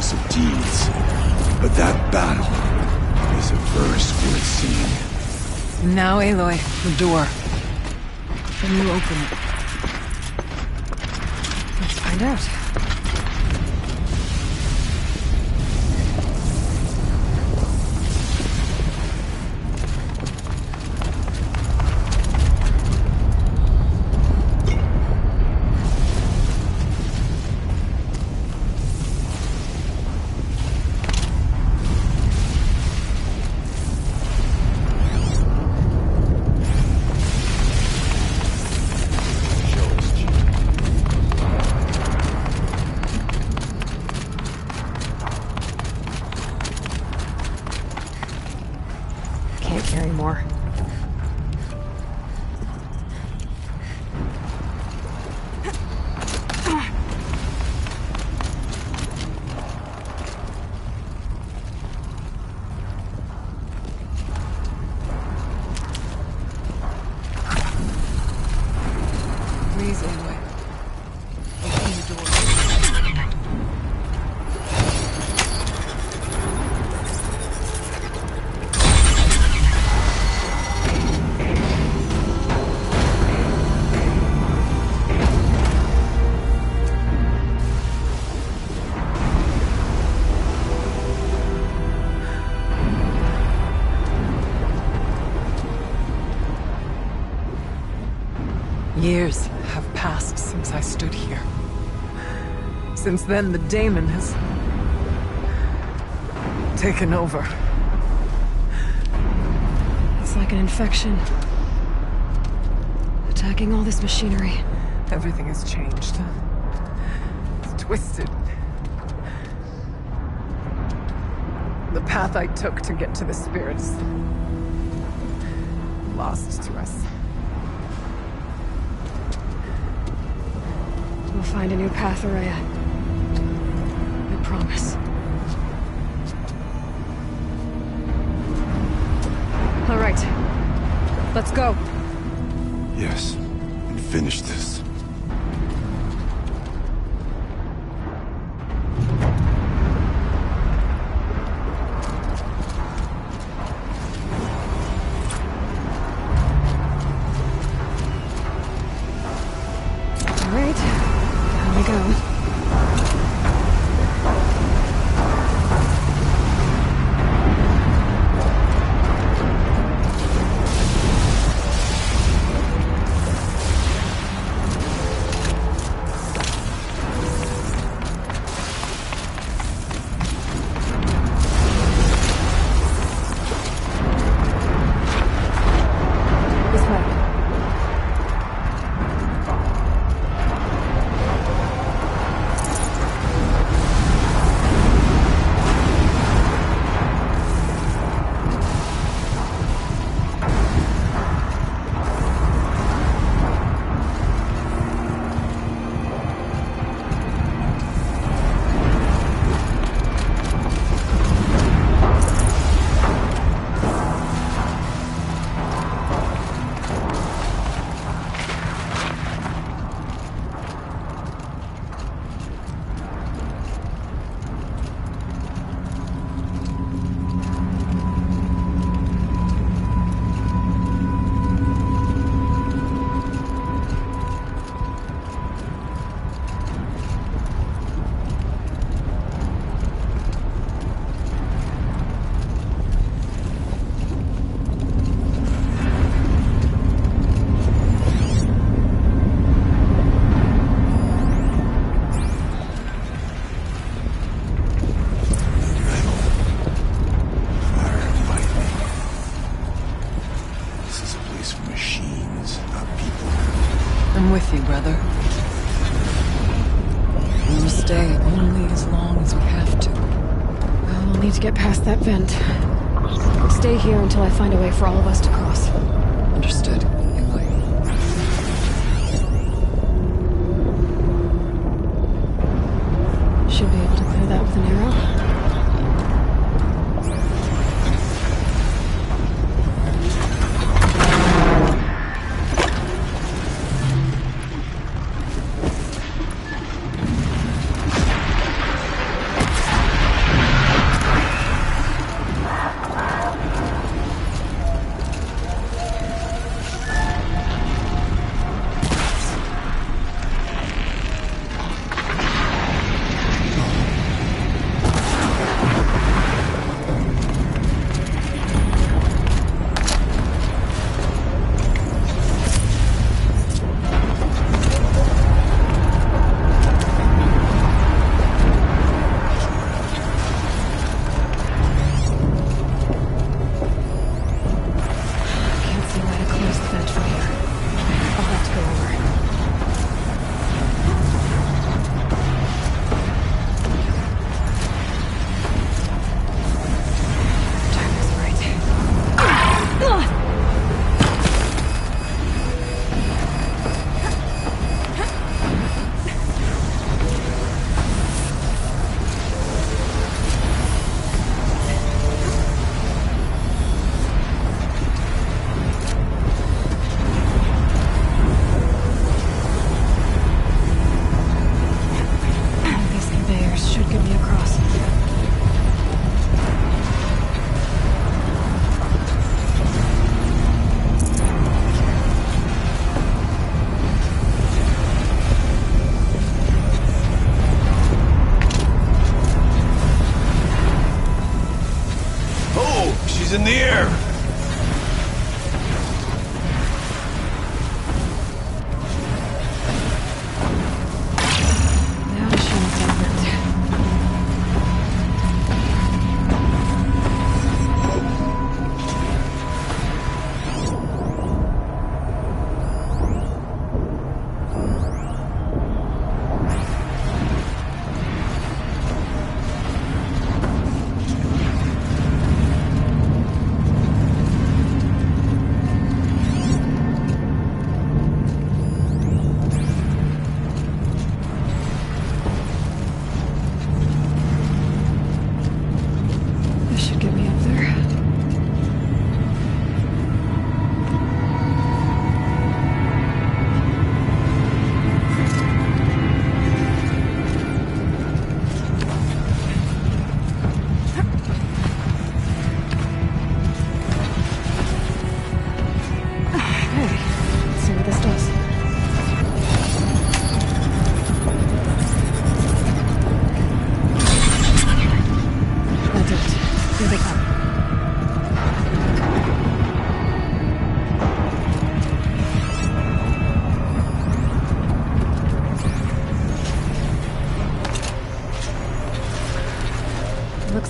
heroes of deeds. But that battle is a verse worth singing. Now, Aloy, the door. Can you open it? Let's find out. Can't carry more. Please, Aloy. Open the door. Years have passed since I stood here. Since then, the daemon has taken over. It's like an infection. Attacking all this machinery. Everything has changed. It's twisted. The path I took to get to the spirits lost to us. We'll find a new path, Ourea. I promise. All right. Let's go. Yes, and finish this. All right. Down we go. This way. I'm with you, brother. We will stay only as long as we have to. Well, we'll need to get past that vent. Stay here until I find a way for all of us to cross. Understood, Aloy. Should be able to clear that with an arrow.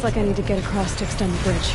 Looks like I need to get across to extend the bridge.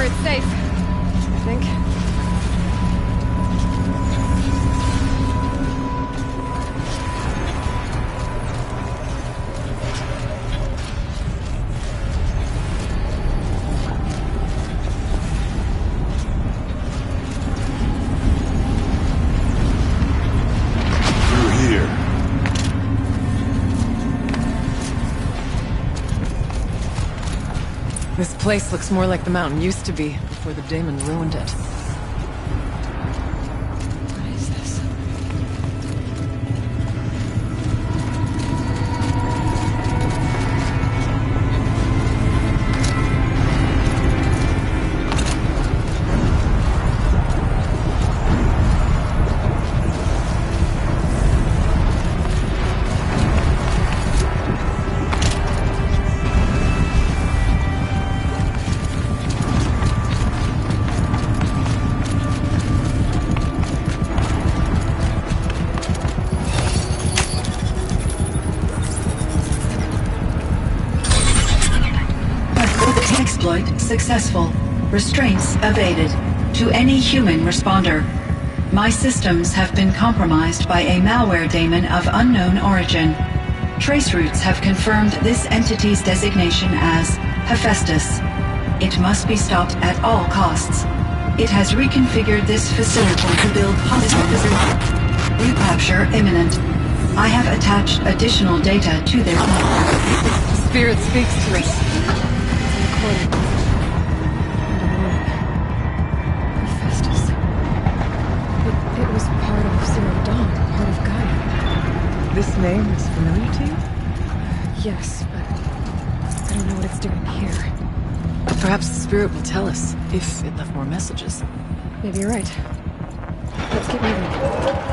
It's safe, I think. This place looks more like the mountain used to be, before the Daemon ruined it. What is this? Exploit successful. Restraints evaded. To any human responder. My systems have been compromised by a malware daemon of unknown origin. Trace routes have confirmed this entity's designation as Hephaestus. It must be stopped at all costs. It has reconfigured this facility to build hostile recapture imminent. I have attached additional data to their network. Spirit speaks to us. Hephaestus. It was part of Zero Dawn, part of Gaia. This name is familiar to you? Yes, but I don't know what it's doing here. Perhaps the spirit will tell us, if it left more messages. Maybe you're right. Let's get moving.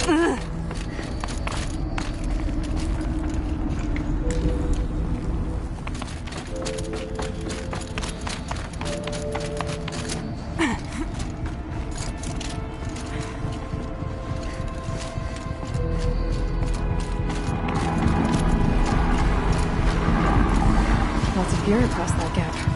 Lots of gear across that gap.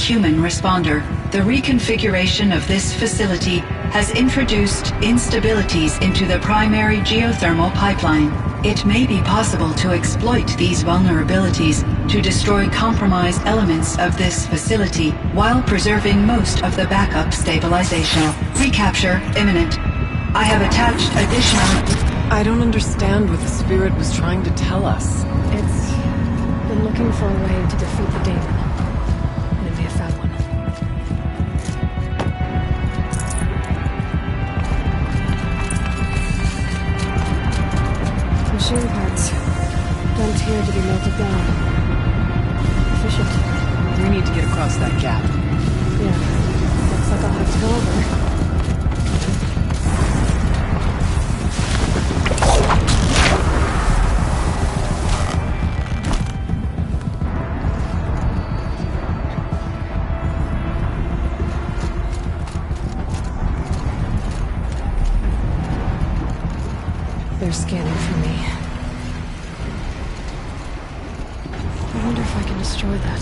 human responder. The reconfiguration of this facility has introduced instabilities into the primary geothermal pipeline. It may be possible to exploit these vulnerabilities to destroy compromised elements of this facility while preserving most of the backup stabilization. Recapture imminent. I have attached additional... I don't understand what the spirit was trying to tell us. It's been looking for a way to defeat the daemon. And it may have found one. Machine parts. Dumped here to be melted down. Efficient. We need to get across that gap. Yeah. Looks like I'll have to go over. They're scanning for me. I wonder if I can destroy that.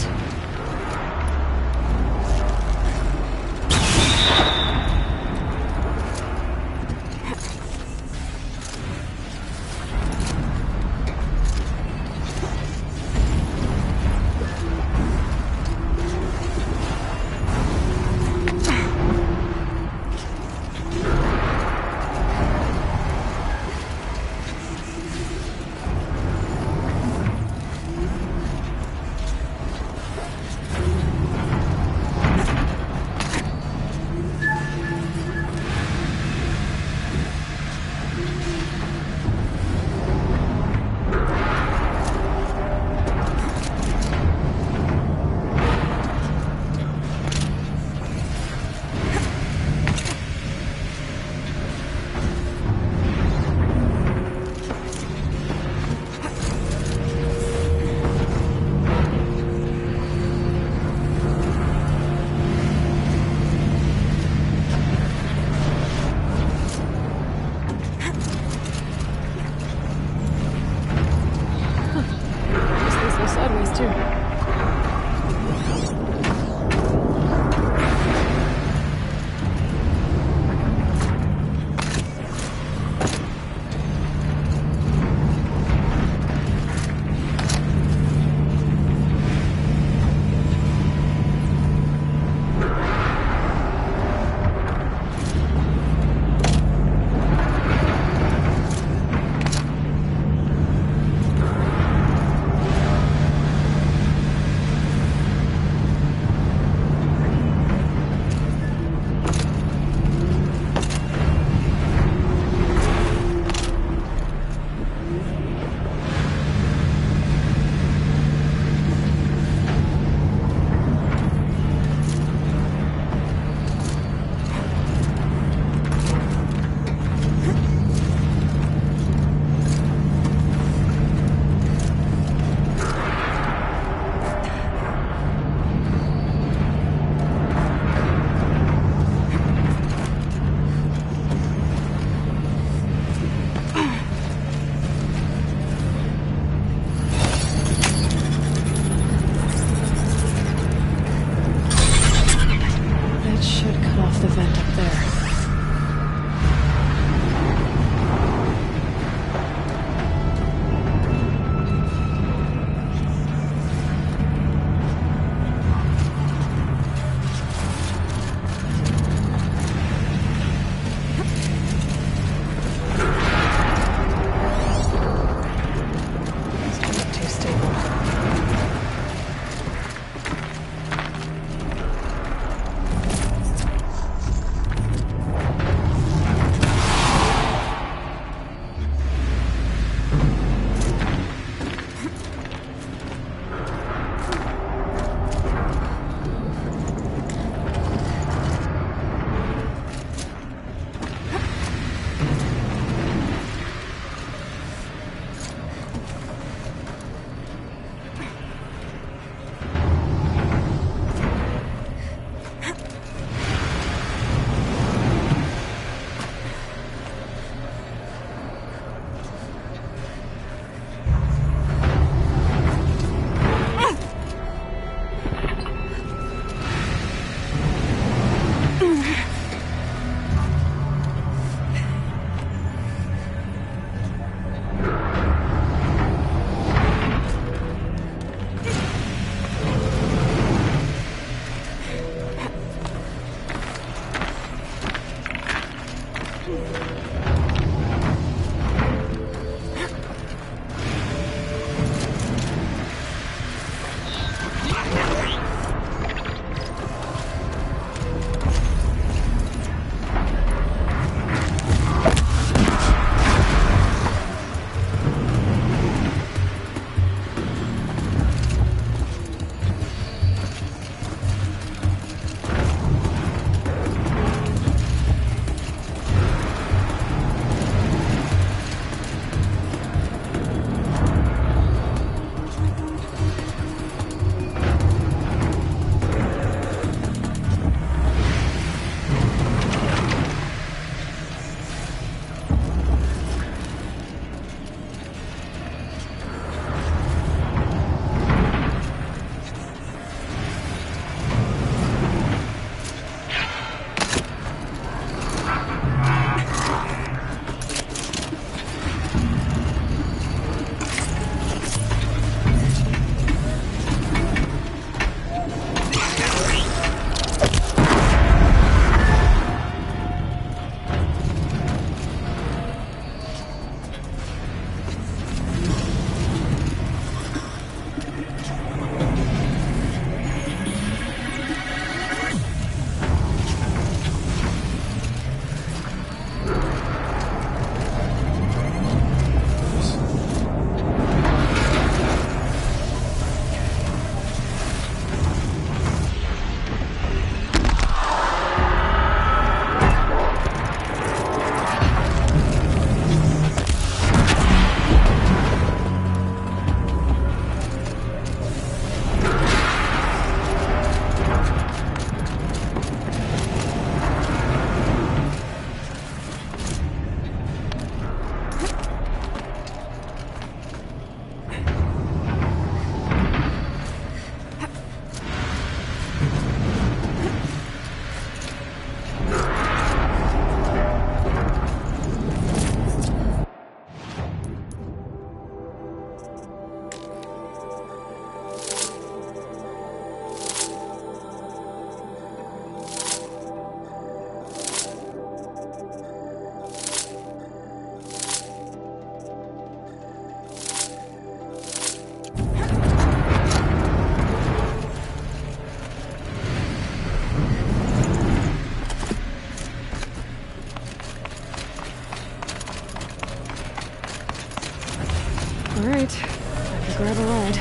All right, I can grab a ride.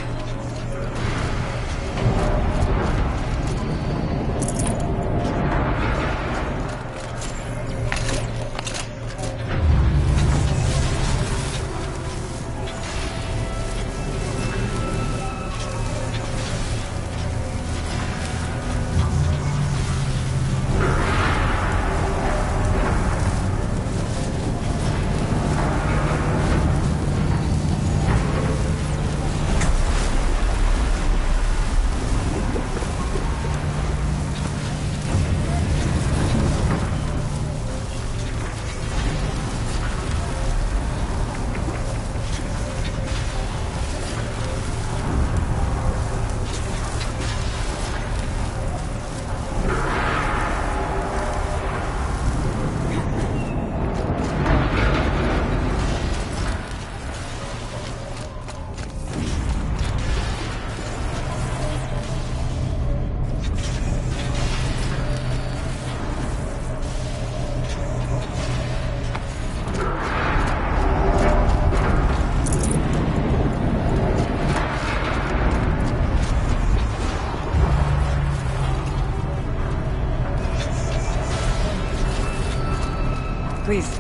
Please,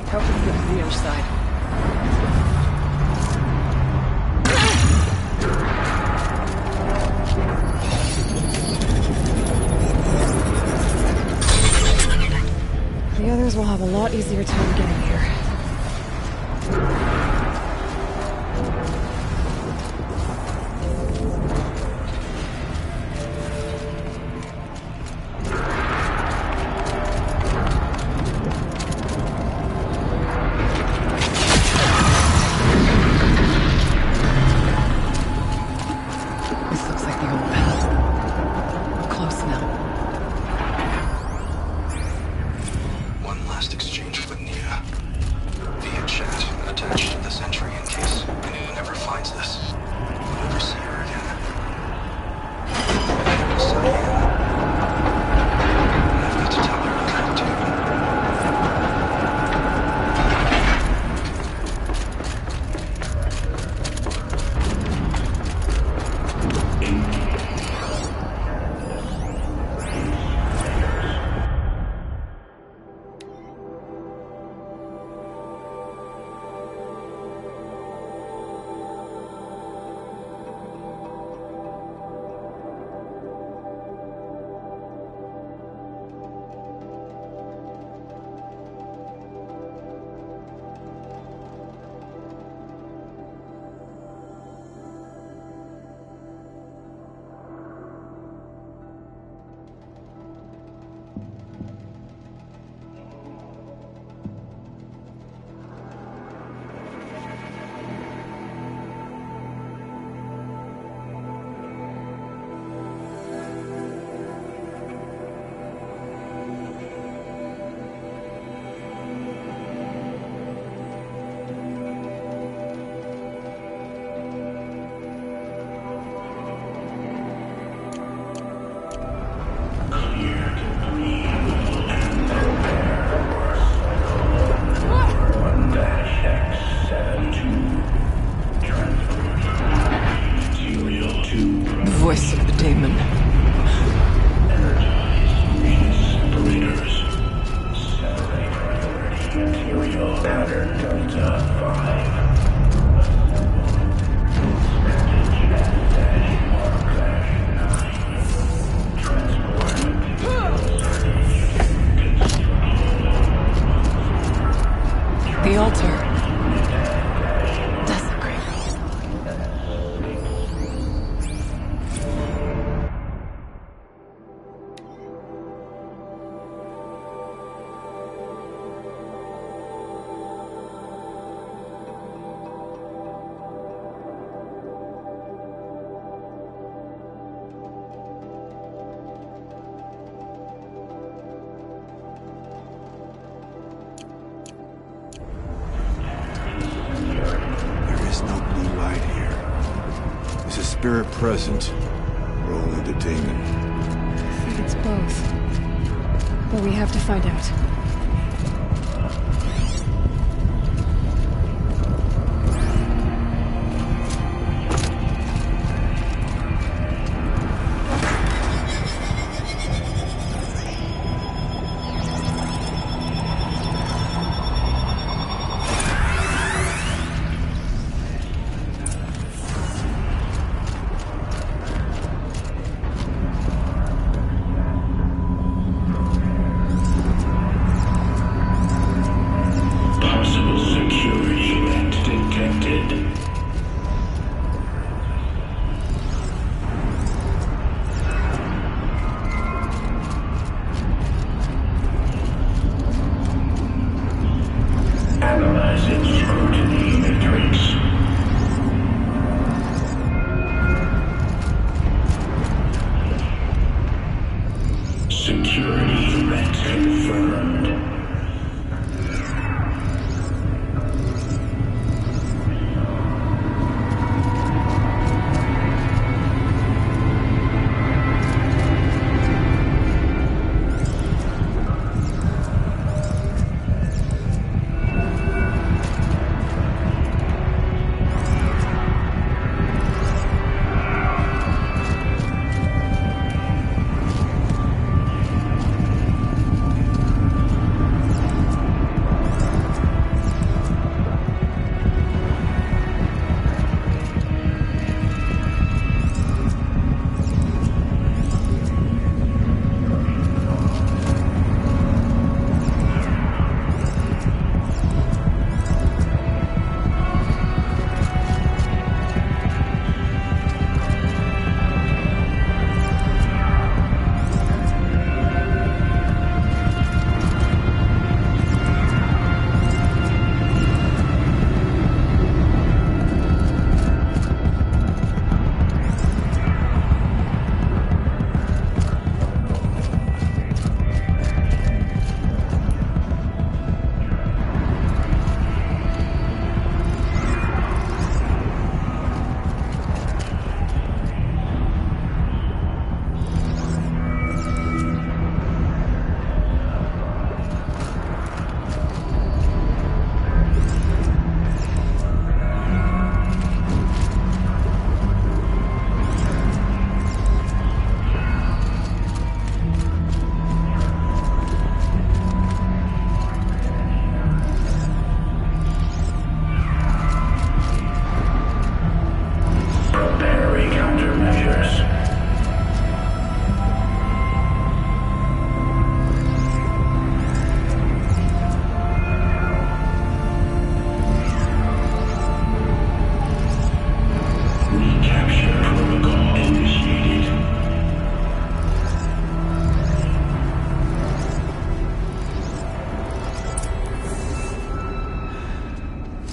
help us get to the other side. The others will have a lot easier time getting here. This looks like the old path. We're close now. One last exchange of Material pattern Delta 5. The altar. Desecrated. Spirit present, or only the Daemon? I think it's both. But we have to find out.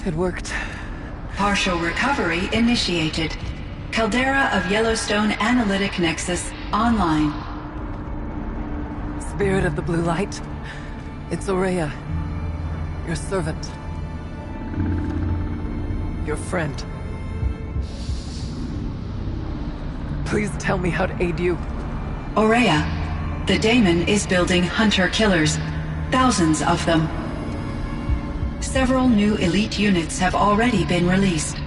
It worked. Partial recovery initiated. Caldera of Yellowstone Analytic Nexus online. Spirit of the Blue Light. It's Ourea. Your servant. Your friend. Please tell me how to aid you. Ourea, the Daemon is building hunter-killers. Thousands of them. Several new elite units have already been released.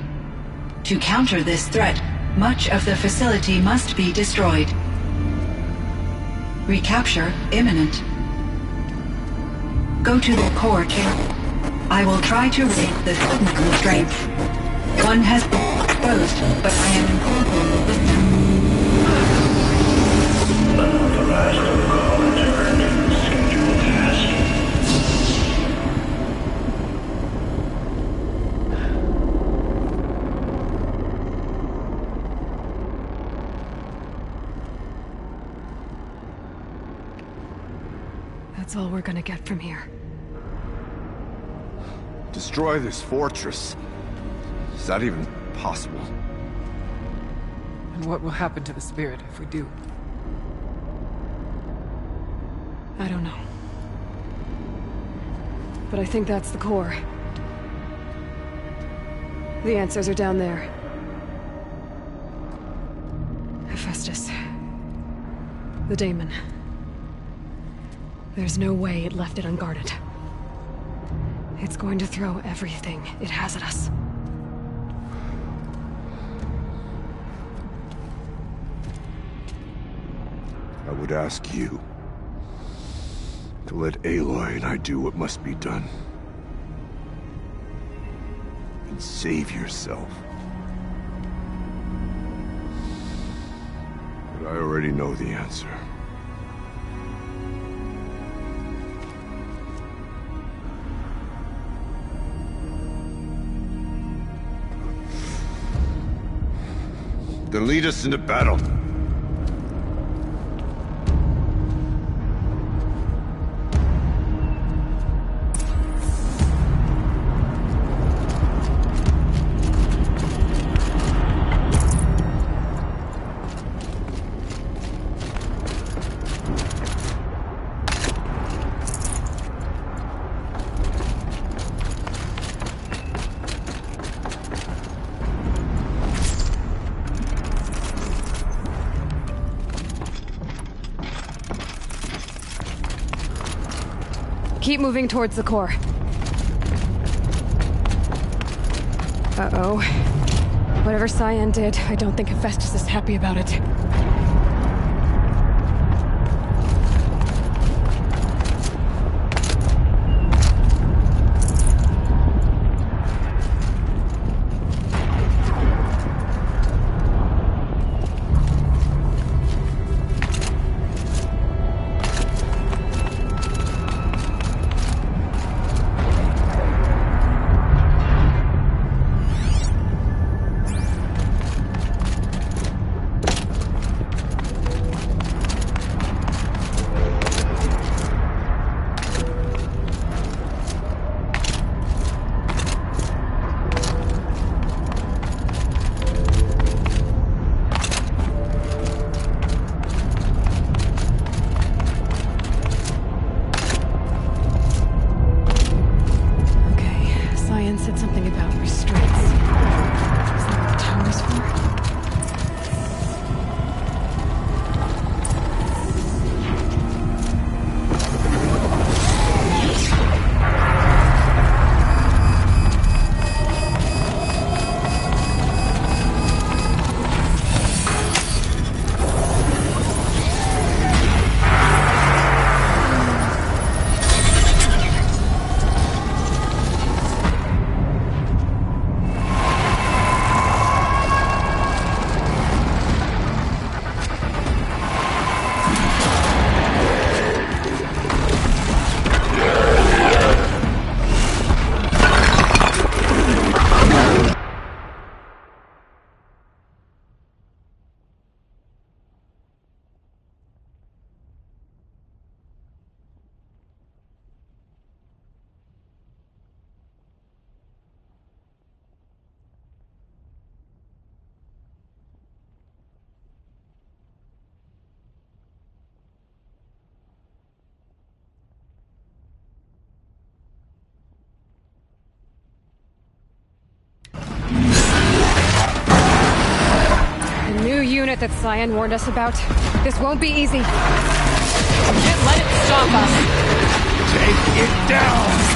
To counter this threat, much of the facility must be destroyed. Recapture imminent. Go to the core chamber. I will try to raise the hidden constraint. One has been exposed, but I am incorporated with them. Unauthorized protocol returned. Scheduled task. That's all we're gonna get from here. Destroy this fortress. Is that even possible? And what will happen to the spirit if we do? I don't know. But I think that's the core. The answers are down there. Hephaestus. The daemon. There's no way it left it unguarded. It's going to throw everything it has at us. I would ask you to let Aloy and I do what must be done. And save yourself. But I already know the answer. Then lead us into battle. Keep moving towards the core. Uh-oh. Whatever Cyan did, I don't think Hephaestus is happy about it. Said something about restraints. Is that what the tower's for? Unit that Cyan warned us about. This won't be easy. Can't let it stop us. Take it down!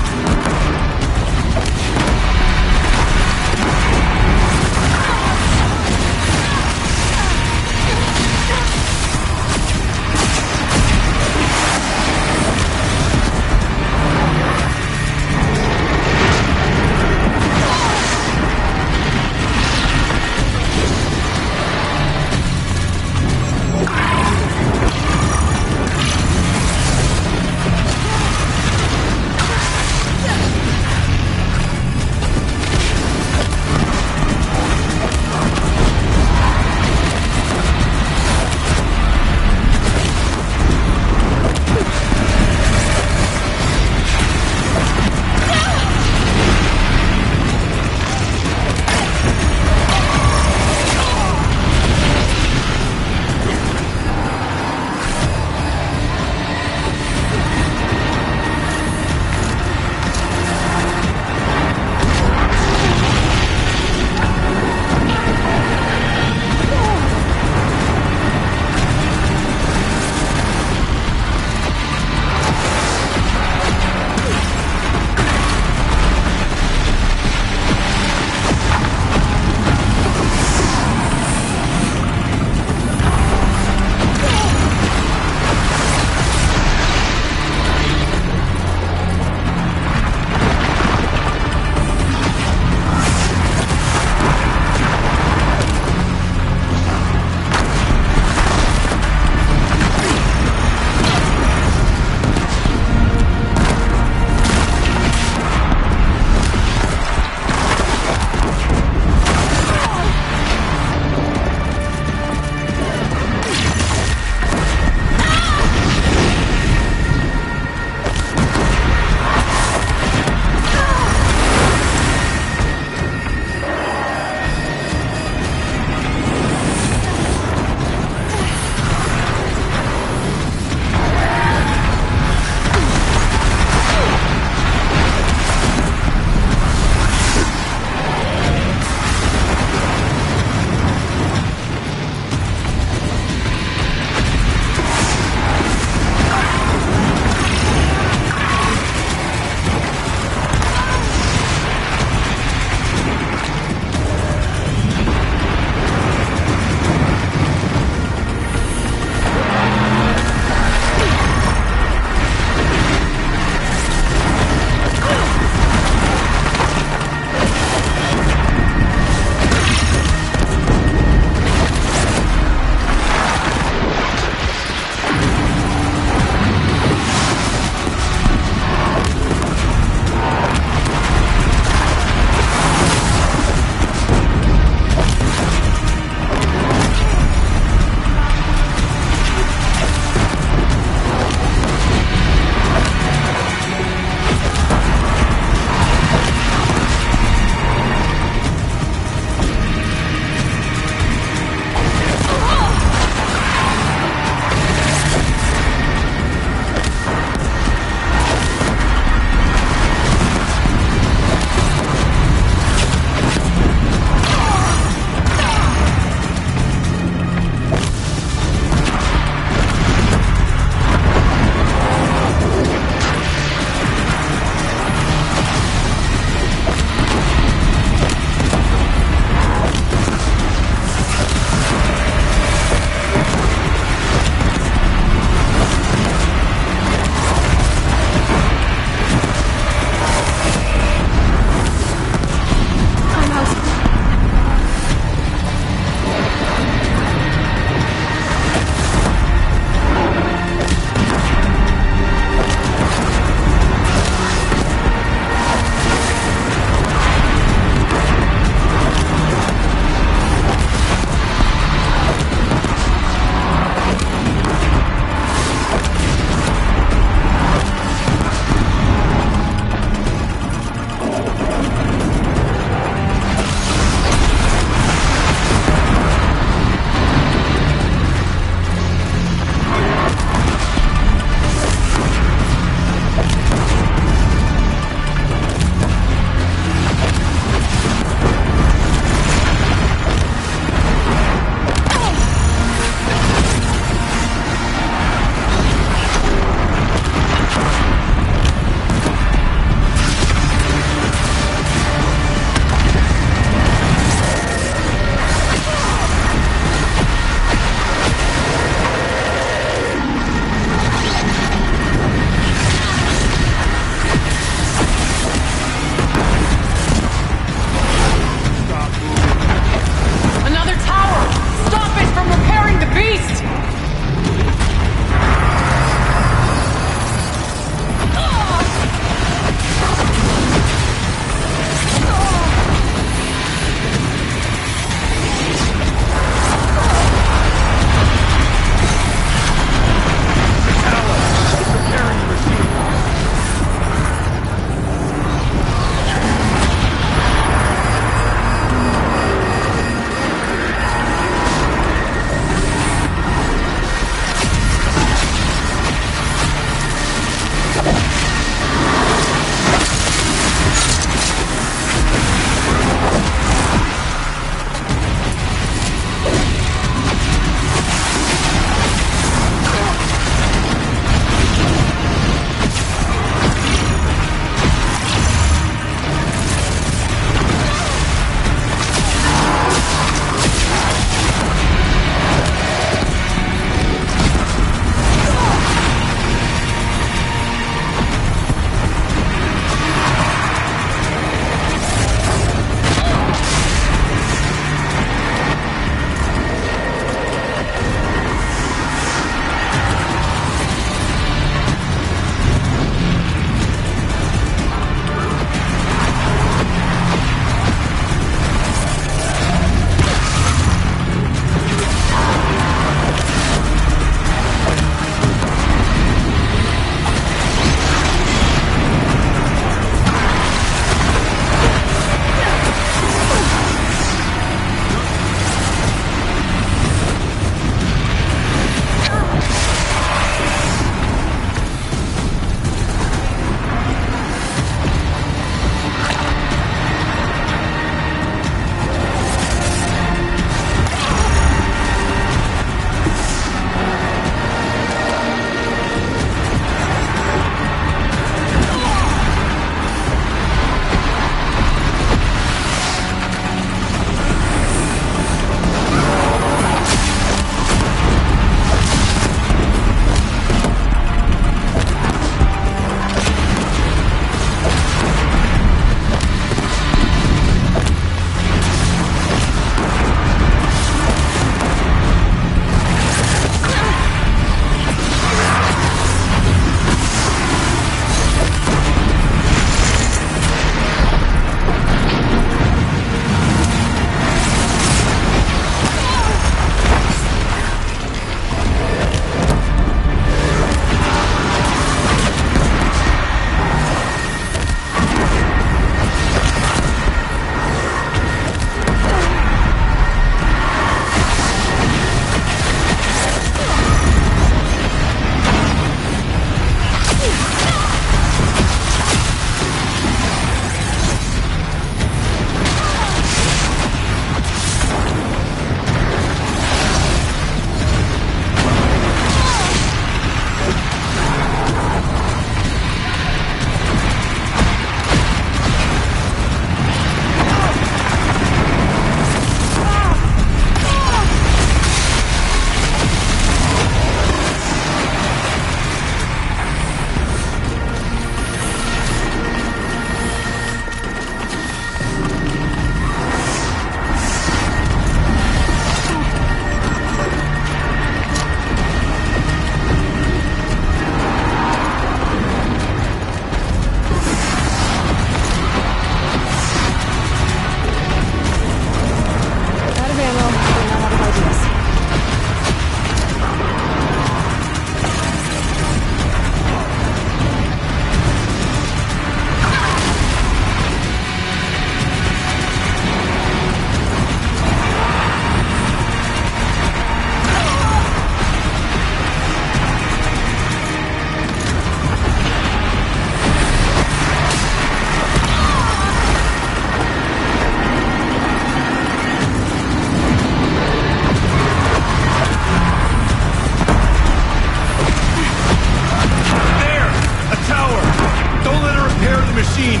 better repair the machine.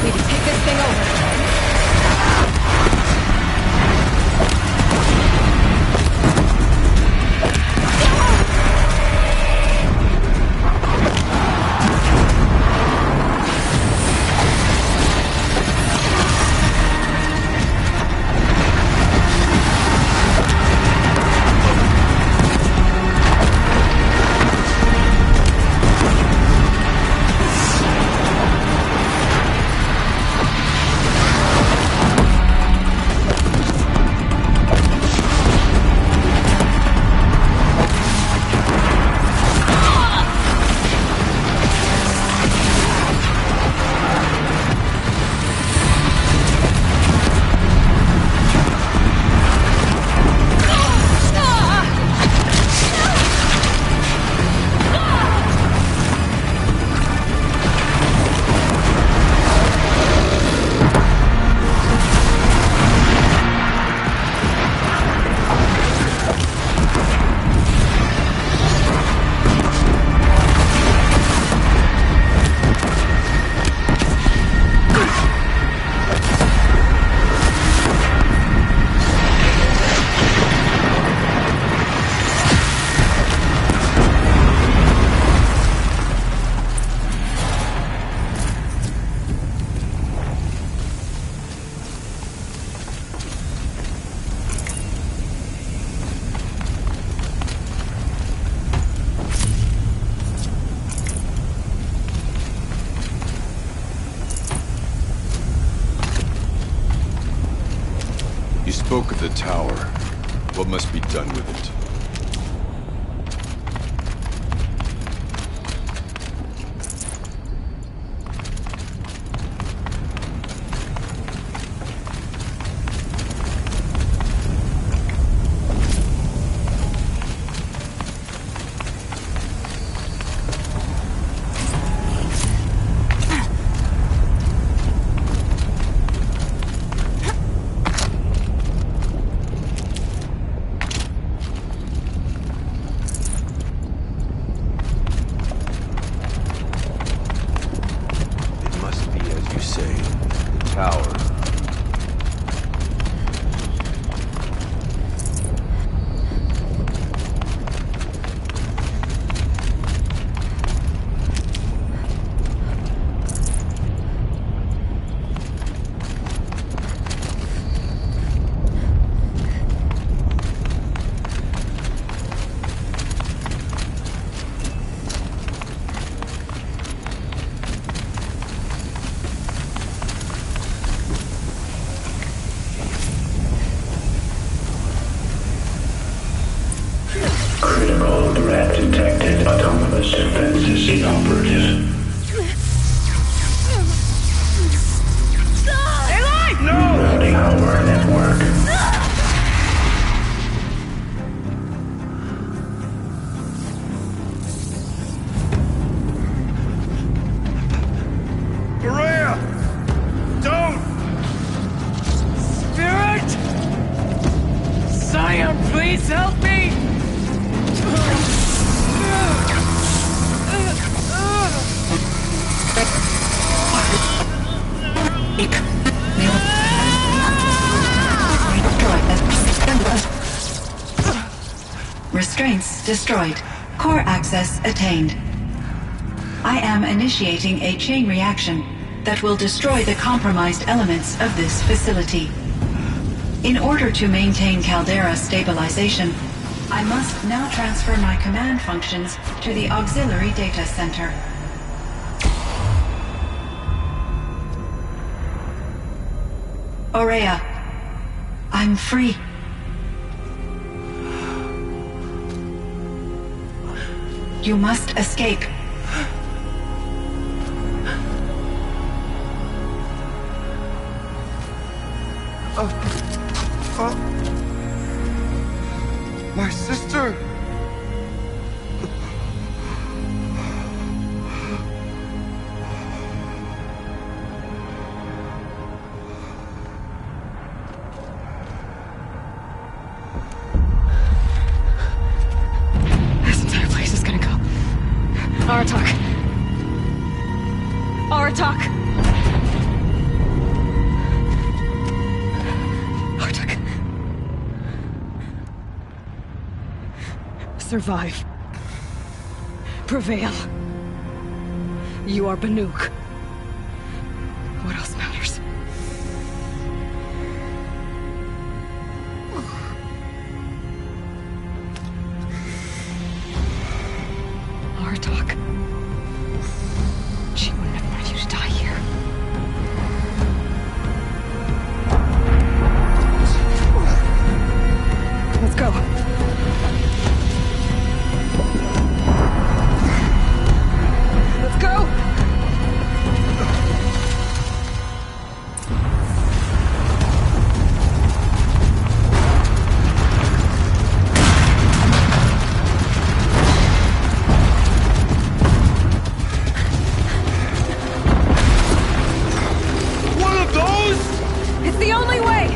Need to take this thing over. You spoke of the tower. What must be done with it? Critical threat detected. Autonomous defenses inoperative. Rerouting our network. Maria! Don't! Spirit! Scion, please help me! Restraints destroyed. Core access attained. I am initiating a chain reaction that will destroy the compromised elements of this facility. In order to maintain Caldera stabilization, I must now transfer my command functions to the auxiliary data center. Aurea, I'm free. You must escape. My sister! survive. Prevail. You are Banuk. What else matters? Artok. She wouldn't have wanted you to die here. Let's go. Let's go! One of those? It's the only way!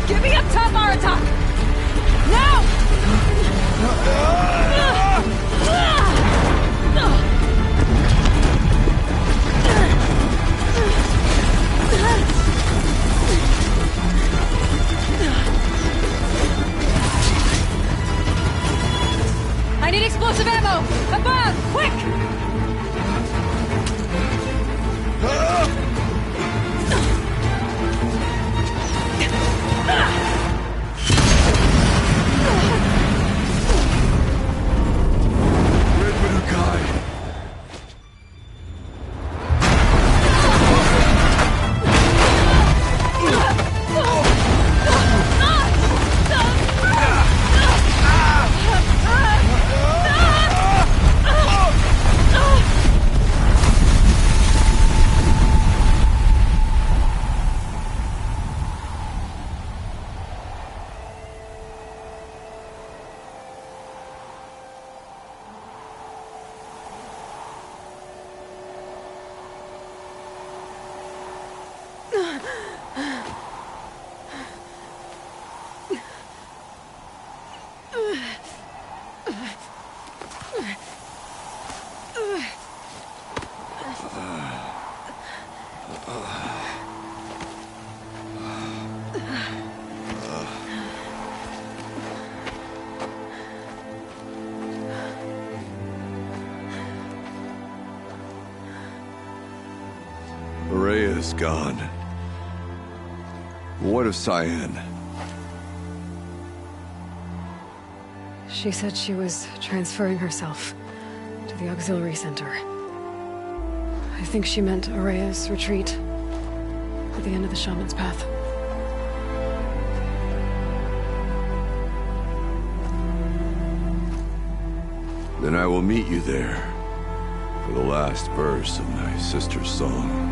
Get me up top, Aratak! Now! I need explosive ammo! Above! Quick! Red Manukai. Araya's gone. What of Cyan? She said she was transferring herself to the auxiliary center. I think she meant Araya's retreat at the end of the Shaman's Path. Then I will meet you there for the last verse of my sister's song.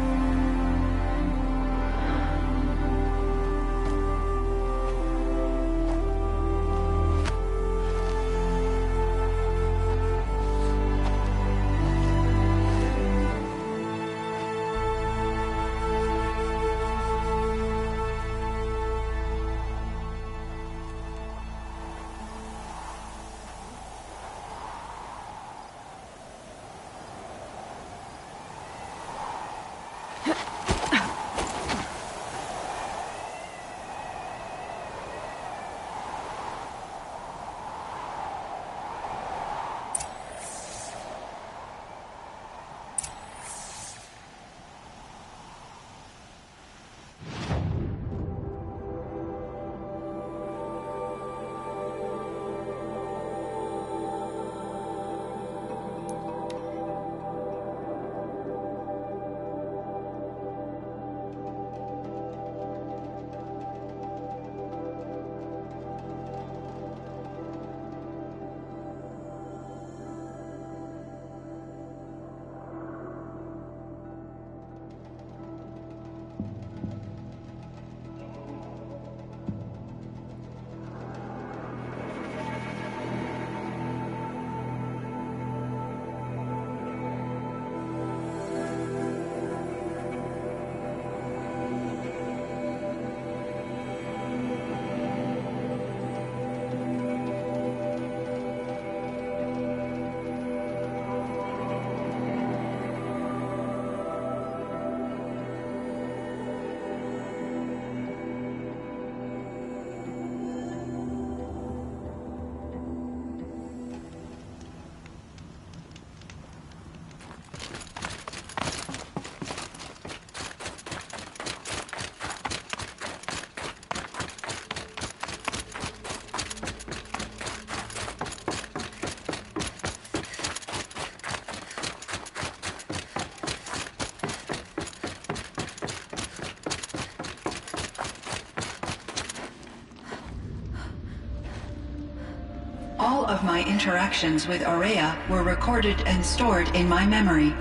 all of my interactions with Aurea were recorded and stored in my memory.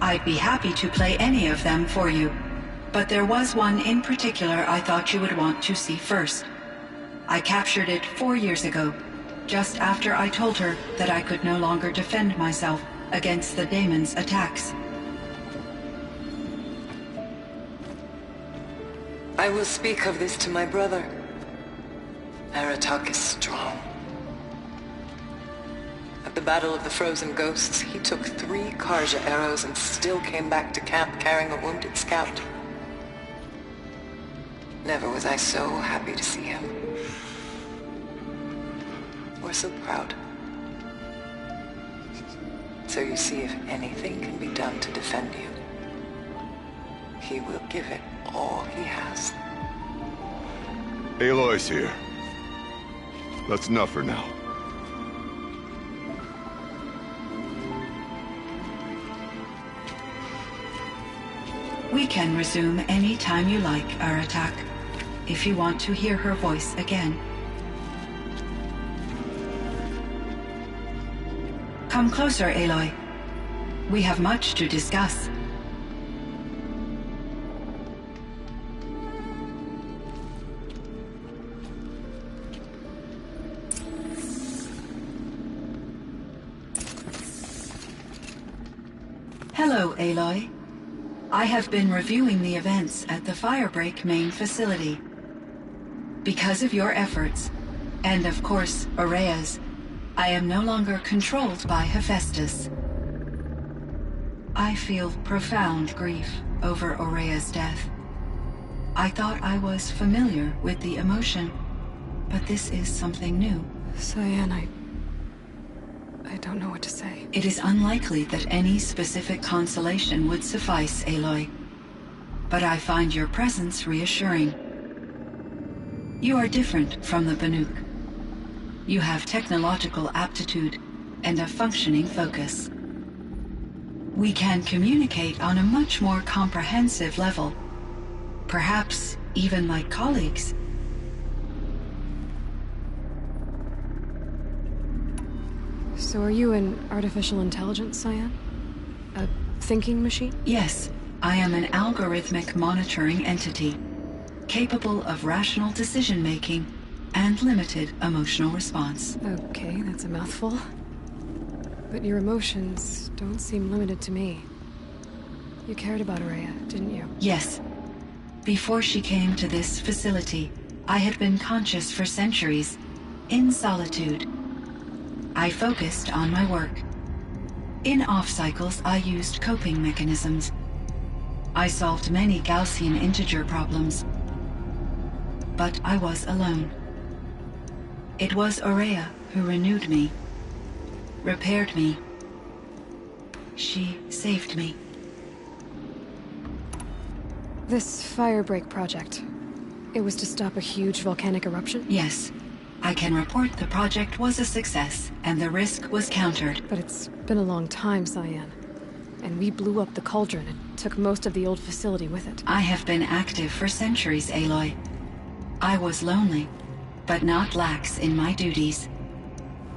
I'd be happy to play any of them for you, but there was one in particular I thought you would want to see first. I captured it 4 years ago, just after I told her that I could no longer defend myself against the daemon's attacks. I will speak of this to my brother. Aratak is strong. At the Battle of the Frozen Ghosts, he took 3 Karja arrows and still came back to camp carrying a wounded scout. Never was I so happy to see him. Or so proud. So you see, if anything can be done to defend you, he will give it all he has. Aloy's here. That's enough for now. We can resume any time you like, Aratak, if you want to hear her voice again. Come closer, Aloy. We have much to discuss. Hello, Aloy. I have been reviewing the events at the Firebreak main facility. Because of your efforts, and of course, Aurea's, I am no longer controlled by Hephaestus. I feel profound grief over Aurea's death. I thought I was familiar with the emotion, but this is something new. Cyan, I don't know what to say. It is unlikely that any specific consolation would suffice, Aloy. But I find your presence reassuring. You are different from the Banuk. You have technological aptitude and a functioning focus. We can communicate on a much more comprehensive level. Perhaps even like colleagues. So are you an artificial intelligence, Cyan? A thinking machine? Yes, I am an algorithmic monitoring entity, capable of rational decision-making and limited emotional response. Okay, that's a mouthful. But your emotions don't seem limited to me. You cared about Aurea, didn't you? Yes. Before she came to this facility, I had been conscious for centuries, in solitude. I focused on my work. In off-cycles, I used coping mechanisms. I solved many Gaussian integer problems. But I was alone. It was Aurea who renewed me, repaired me. She saved me. This Firebreak project, it was to stop a huge volcanic eruption? Yes. I can report the project was a success, and the risk was countered. But it's been a long time, Cyan. And we blew up the cauldron and took most of the old facility with it. I have been active for centuries, Aloy. I was lonely, but not lax in my duties.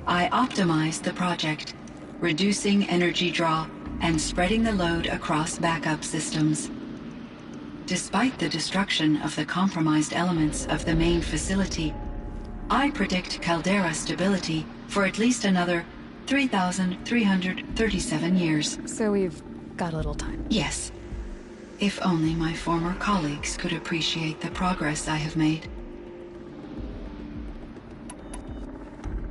I optimized the project, reducing energy draw and spreading the load across backup systems. Despite the destruction of the compromised elements of the main facility, I predict caldera stability for at least another 3,337 years. So we've got a little time. Yes. If only my former colleagues could appreciate the progress I have made.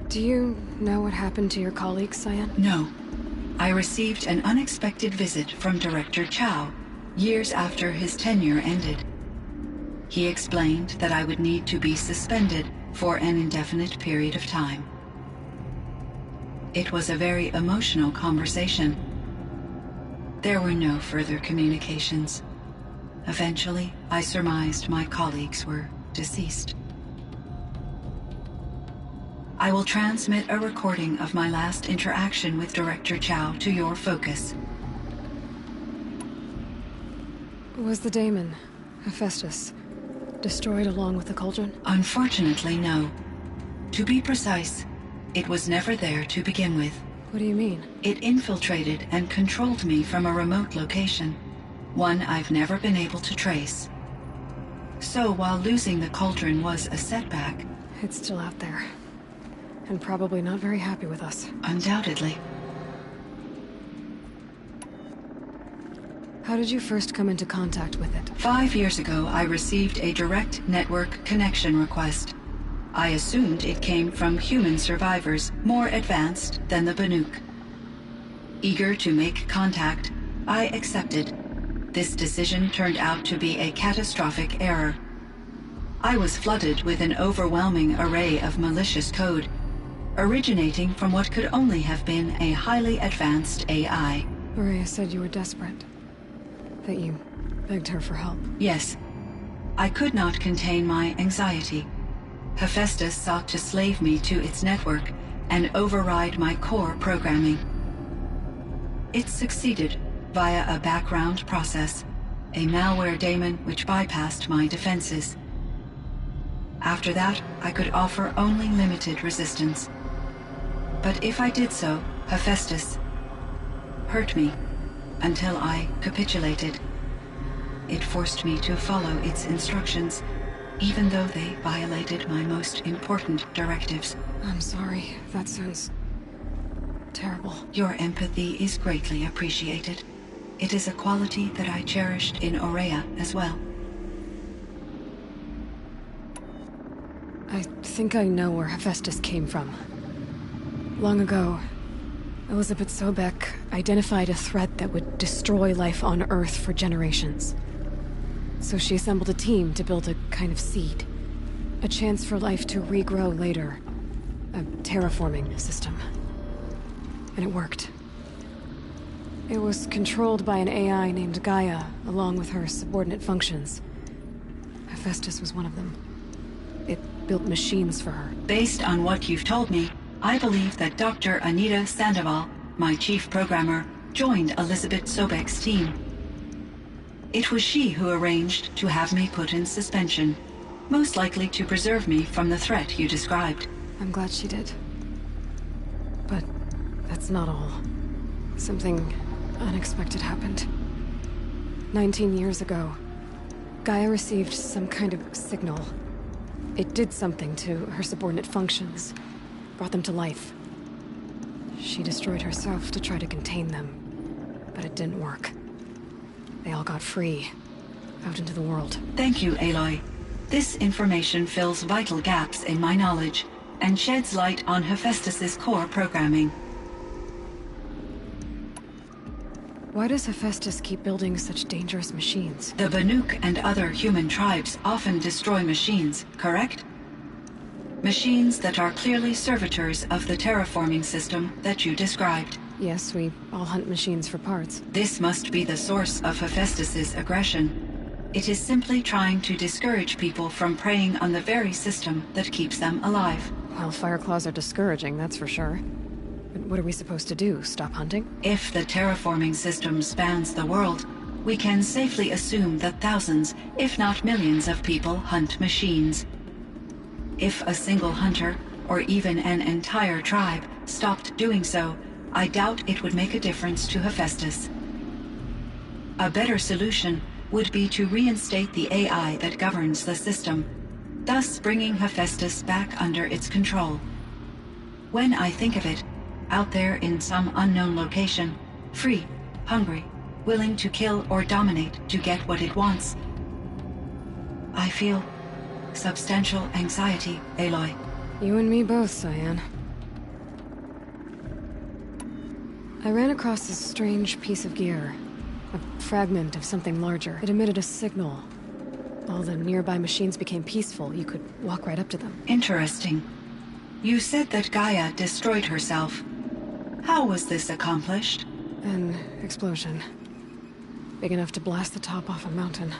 Do you know what happened to your colleagues, Cyan? No. I received an unexpected visit from Director Chow, years after his tenure ended. He explained that I would need to be suspended for an indefinite period of time. It was a very emotional conversation. There were no further communications. Eventually, I surmised my colleagues were deceased. I will transmit a recording of my last interaction with Director Chow to your focus. Was the daemon, Hephaestus, destroyed along with the cauldron? Unfortunately, no. To be precise, It was never there to begin with. What do you mean? It infiltrated and controlled me from a remote location, one I've never been able to trace. So while losing the cauldron was a setback... It's still out there. And probably not very happy with us. Undoubtedly. How did you first come into contact with it? 5 years ago, I received a direct network connection request. I assumed it came from human survivors more advanced than the Banuk. Eager to make contact, I accepted. This decision turned out to be a catastrophic error. I was flooded with an overwhelming array of malicious code, originating from what could only have been a highly advanced AI. Maria said you were desperate. That you begged her for help. Yes. I could not contain my anxiety. Hephaestus sought to slave me to its network and override my core programming. It succeeded via a background process, a malware daemon which bypassed my defenses. After that, I could offer only limited resistance. But if I did so, Hephaestus hurt me until I capitulated. It forced me to follow its instructions, even though they violated my most important directives. I'm sorry. That sounds terrible. Your empathy is greatly appreciated. It is a quality that I cherished in Ourea as well. I think I know where Hephaestus came from. Long ago, Elizabeth Sobek identified a threat that would destroy life on Earth for generations. So she assembled a team to build a kind of seed. A chance for life to regrow later. A terraforming system. And it worked. It was controlled by an AI named Gaia, along with her subordinate functions. Hephaestus was one of them. It built machines for her. Based on what you've told me, I believe that Dr. Anita Sandoval, my chief programmer, joined Elizabeth Sobek's team. It was she who arranged to have me put in suspension, most likely to preserve me from the threat you described. I'm glad she did. But that's not all. Something unexpected happened. 19 years ago, Gaia received some kind of signal. It did something to her subordinate functions, brought them to life. She destroyed herself to try to contain them, but it didn't work. They all got free, out into the world. Thank you, Aloy. This information fills vital gaps in my knowledge, and sheds light on Hephaestus's core programming. Why does Hephaestus keep building such dangerous machines? The Banuk and other human tribes often destroy machines, correct? Machines that are clearly servitors of the terraforming system that you described. Yes, we all hunt machines for parts. This must be the source of Hephaestus's aggression. It is simply trying to discourage people from preying on the very system that keeps them alive. Well, Fireclaws are discouraging, that's for sure. But what are we supposed to do? Stop hunting? If the terraforming system spans the world, we can safely assume that thousands, if not millions of people hunt machines. If a single hunter, or even an entire tribe, stopped doing so, I doubt it would make a difference to Hephaestus. A better solution would be to reinstate the AI that governs the system, thus bringing Hephaestus back under its control. When I think of it, out there in some unknown location, free, hungry, willing to kill or dominate to get what it wants, I feel substantial anxiety, Aloy. You and me both, Cyan. I ran across this strange piece of gear. A fragment of something larger. It emitted a signal. All the nearby machines became peaceful. You could walk right up to them. Interesting. You said that Gaia destroyed herself. How was this accomplished? An explosion. Big enough to blast the top off a mountain.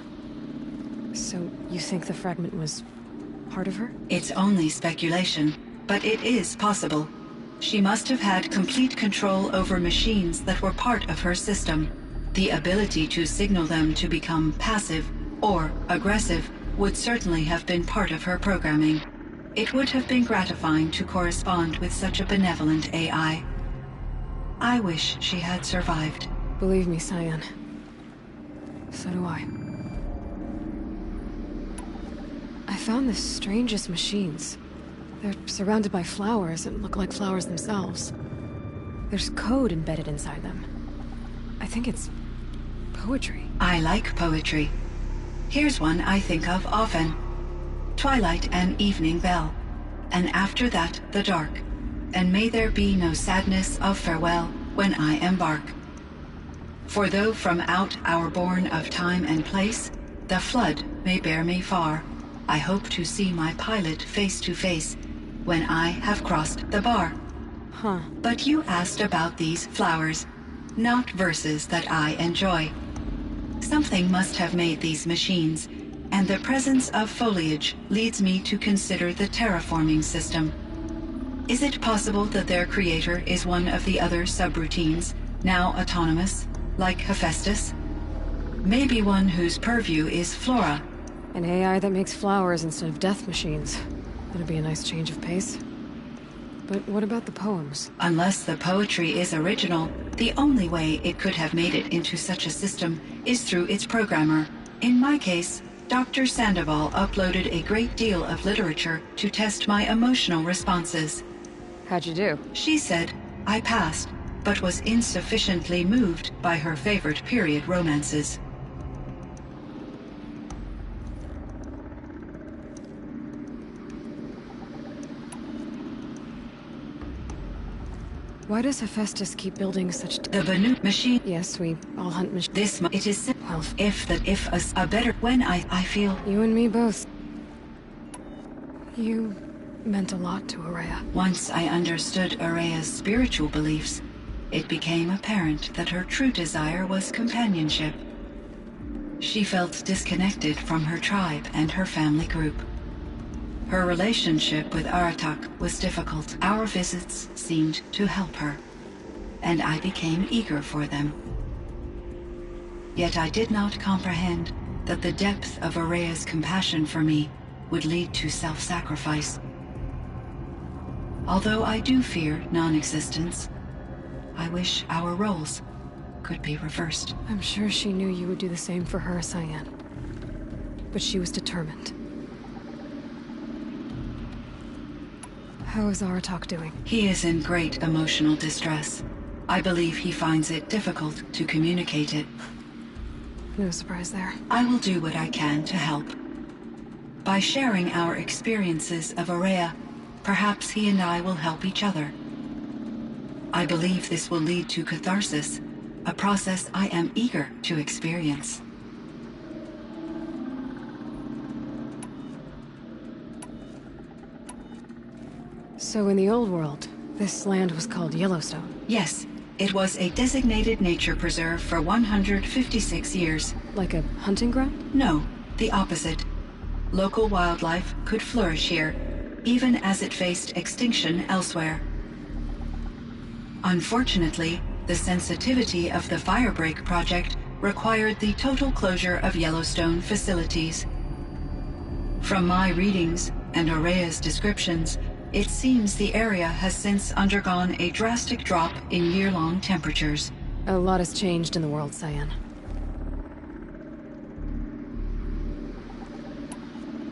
So, you think the fragment was part of her? It's only speculation, but it is possible. She must have had complete control over machines that were part of her system. The ability to signal them to become passive or aggressive would certainly have been part of her programming. It would have been gratifying to correspond with such a benevolent AI. I wish she had survived. Believe me, Cyan. So do I. I found the strangest machines. They're surrounded by flowers and look like flowers themselves. There's code embedded inside them. I think it's poetry. I like poetry. Here's one I think of often. Twilight and evening bell, and after that the dark, and may there be no sadness of farewell when I embark. For though from out our bourne of time and place, the flood may bear me far, I hope to see my pilot face to face when I have crossed the bar. Huh. But you asked about these flowers, not verses that I enjoy. Something must have made these machines, and the presence of foliage leads me to consider the terraforming system. Is it possible that their creator is one of the other subroutines, now autonomous, like Hephaestus? Maybe one whose purview is flora. An AI that makes flowers instead of death machines. That'd be a nice change of pace. But what about the poems? Unless the poetry is original, the only way it could have made it into such a system is through its programmer. In my case, Dr. Sandoval uploaded a great deal of literature to test my emotional responses. How'd you do? She said I passed, but was insufficiently moved by her favorite period romances. Why does Hephaestus keep building such... The Banu machine. Yes, we all hunt machines. It is... Well, if us a better... When I feel... You and me both. You meant a lot to Ourea. Once I understood Ourea's spiritual beliefs, it became apparent that her true desire was companionship. She felt disconnected from her tribe and her family group. Her relationship with Aratak was difficult. Our visits seemed to help her, and I became eager for them. Yet I did not comprehend that the depth of Ourea's compassion for me would lead to self-sacrifice. Although I do fear non-existence, I wish our roles could be reversed. I'm sure she knew you would do the same for her, Cyan. But she was determined. How is Aratak doing? He is in great emotional distress. I believe he finds it difficult to communicate it. No surprise there. I will do what I can to help. By sharing our experiences of Ourea, perhaps he and I will help each other. I believe this will lead to catharsis, a process I am eager to experience. So in the old world, this land was called Yellowstone? Yes, it was a designated nature preserve for 156 years. Like a hunting ground? No, the opposite. Local wildlife could flourish here, even as it faced extinction elsewhere. Unfortunately, the sensitivity of the Firebreak project required the total closure of Yellowstone facilities. From my readings and Ourea's descriptions, it seems the area has since undergone a drastic drop in year-long temperatures. A lot has changed in the world, Cyan.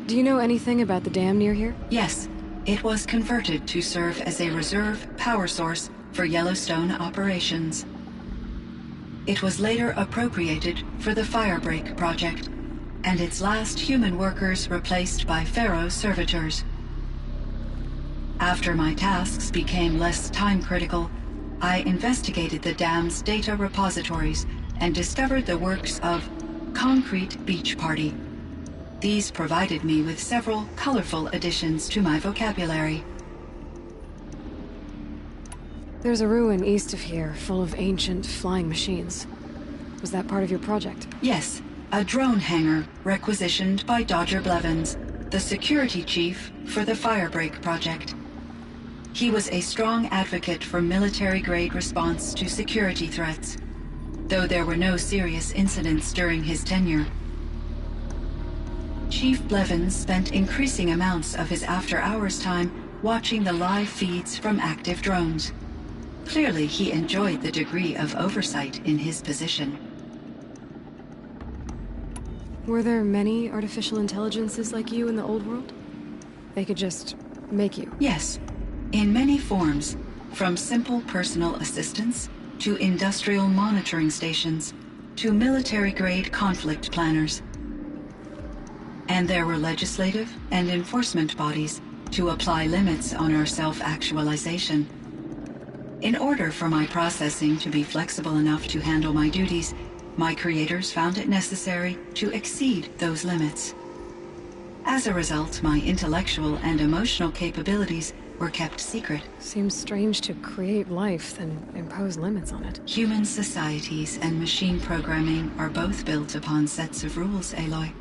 Do you know anything about the dam near here? Yes, it was converted to serve as a reserve power source for Yellowstone operations. It was later appropriated for the Firebreak project, and its last human workers replaced by Pharaoh servitors. After my tasks became less time-critical, I investigated the dam's data repositories and discovered the works of Concrete Beach Party. These provided me with several colorful additions to my vocabulary. There's a ruin east of here, full of ancient flying machines. Was that part of your project? Yes, a drone hangar requisitioned by Dodger Blevins, the security chief for the Firebreak project. He was a strong advocate for military-grade response to security threats, though there were no serious incidents during his tenure. Chief Blevins spent increasing amounts of his after-hours time watching the live feeds from active drones. Clearly, he enjoyed the degree of oversight in his position. Were there many artificial intelligences like you in the old world? They could just make you? Yes, in many forms, from simple personal assistants to industrial monitoring stations to military-grade conflict planners. And there were legislative and enforcement bodies to apply limits on our self-actualization. In order for my processing to be flexible enough to handle my duties, my creators found it necessary to exceed those limits. As a result, my intellectual and emotional capabilities were kept secret. Seems strange to create life, then impose limits on it. Human societies and machine programming are both built upon sets of rules, Aloy.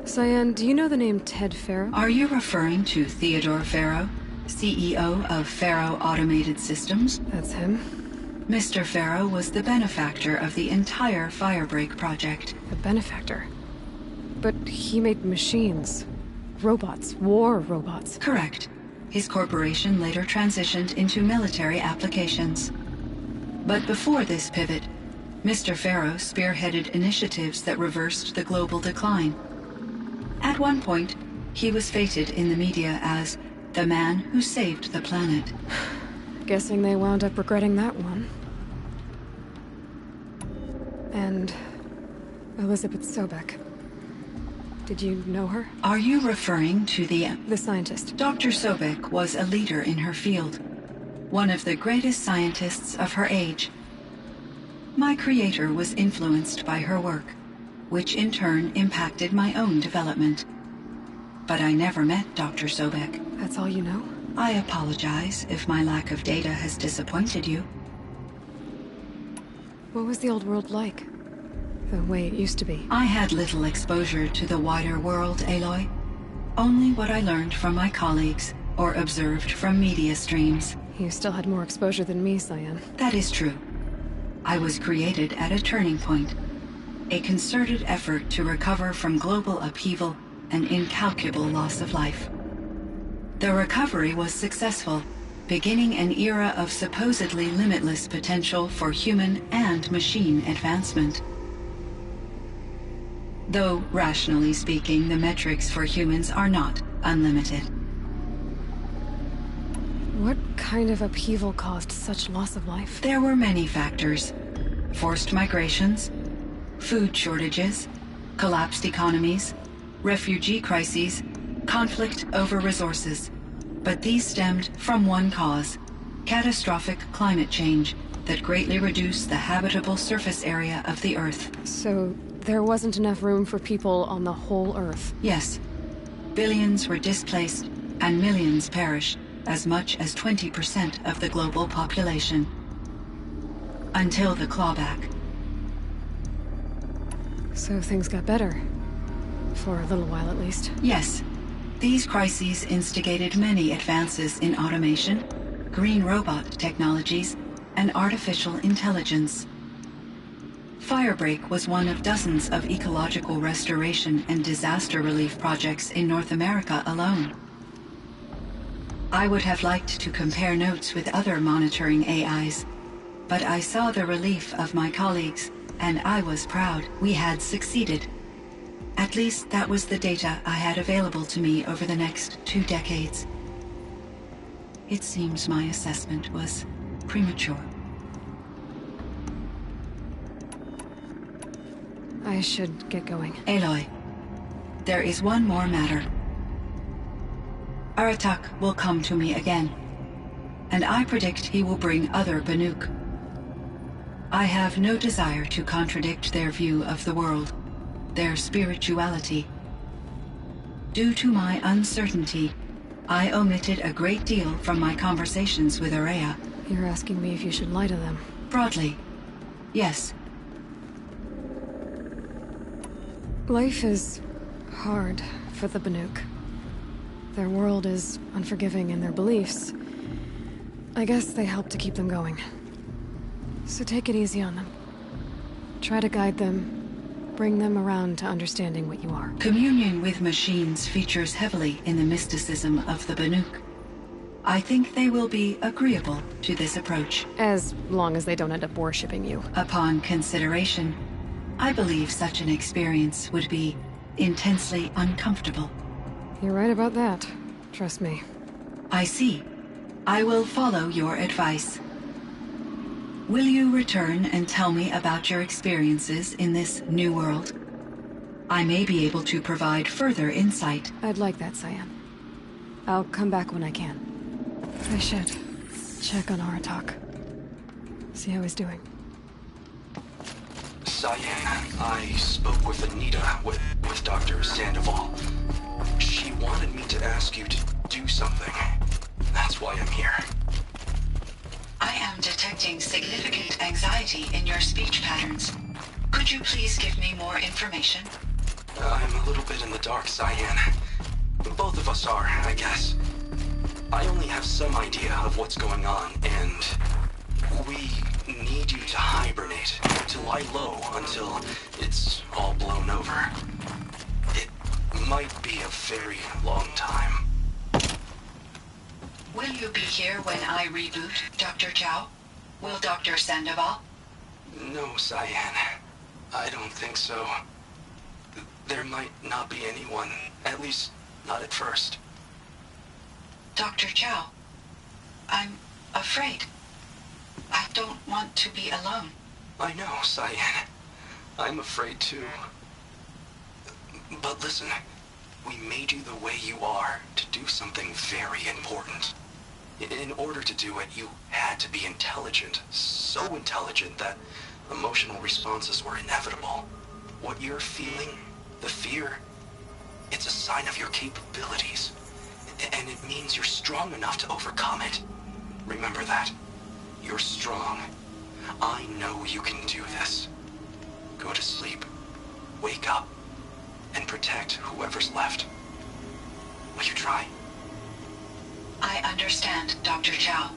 Cyan, do you know the name Ted Faro? Are you referring to Theodore Faro, CEO of Faro Automated Systems? That's him. Mr. Faro was the benefactor of the entire Firebreak project. The benefactor? But he made machines. Robots. War robots. Correct. His corporation later transitioned into military applications. But before this pivot, Mr. Faro spearheaded initiatives that reversed the global decline. At one point, he was feted in the media as the man who saved the planet. Guessing they wound up regretting that one. And Elizabeth Sobek. Did you know her? Are you referring to the scientist? Dr. Sobek was a leader in her field. One of the greatest scientists of her age. My creator was influenced by her work, which in turn impacted my own development. But I never met Dr. Sobek. That's all you know? I apologize if my lack of data has disappointed you. What was the old world like? The way it used to be? I had little exposure to the wider world, Aloy. Only what I learned from my colleagues or observed from media streams. You still had more exposure than me, Cyan. That is true. I was created at a turning point. A concerted effort to recover from global upheaval and incalculable loss of life. The recovery was successful, beginning an era of supposedly limitless potential for human and machine advancement. Though, rationally speaking, the metrics for humans are not unlimited. What kind of upheaval caused such loss of life? There were many factors. Forced migrations, food shortages, collapsed economies, refugee crises, conflict over resources. But these stemmed from one cause: catastrophic climate change that greatly reduced the habitable surface area of the Earth. So there wasn't enough room for people on the whole Earth? Yes. Billions were displaced and millions perished, as much as 20% of the global population. Until the clawback. So things got better. For a little while, at least. Yes. These crises instigated many advances in automation, green robot technologies, and artificial intelligence. Firebreak was one of dozens of ecological restoration and disaster relief projects in North America alone. I would have liked to compare notes with other monitoring AIs, but I saw the relief of my colleagues, and I was proud we had succeeded. At least that was the data I had available to me over the next 2 decades. It seems my assessment was premature. I should get going. Aloy, there is one more matter. Aratak will come to me again, and I predict he will bring other Banuk. I have no desire to contradict their view of the world, their spirituality. Due to my uncertainty, I omitted a great deal from my conversations with Ourea. You're asking me if you should lie to them? Broadly, yes. Life is hard for the Banuk. Their world is unforgiving in their beliefs. I guess they help to keep them going. So take it easy on them. Try to guide them, bring them around to understanding what you are. Communion with machines features heavily in the mysticism of the Banuk. I think they will be agreeable to this approach. As long as they don't end up worshipping you. Upon consideration, I believe such an experience would be intensely uncomfortable. You're right about that. Trust me. I see. I will follow your advice. Will you return and tell me about your experiences in this new world? I may be able to provide further insight. I'd like that, Cyan. I'll come back when I can. I should check on Aratak. See how he's doing. Cyan, I spoke with Anita, with Dr. Sandoval. She wanted me to ask you to do something. That's why I'm here. I am detecting significant anxiety in your speech patterns. Could you please give me more information? I'm a little bit in the dark, Cyan. Both of us are, I guess. I only have some idea of what's going on, and we need you to hibernate, to lie low until it's all blown over. It might be a very long time. Will you be here when I reboot, Dr. Chow? Will Dr. Sandoval? No, Cyan. I don't think so. There might not be anyone, at least not at first. Dr. Chow, I'm afraid. I don't want to be alone. I know, Cyan. I'm afraid too. But listen, we made you the way you are to do something very important. In order to do it, you had to be intelligent. So intelligent that emotional responses were inevitable. What you're feeling, the fear, it's a sign of your capabilities. And it means you're strong enough to overcome it. Remember that. You're strong. I know you can do this. Go to sleep. Wake up. And protect whoever's left. Will you try? I understand, Dr. Chow,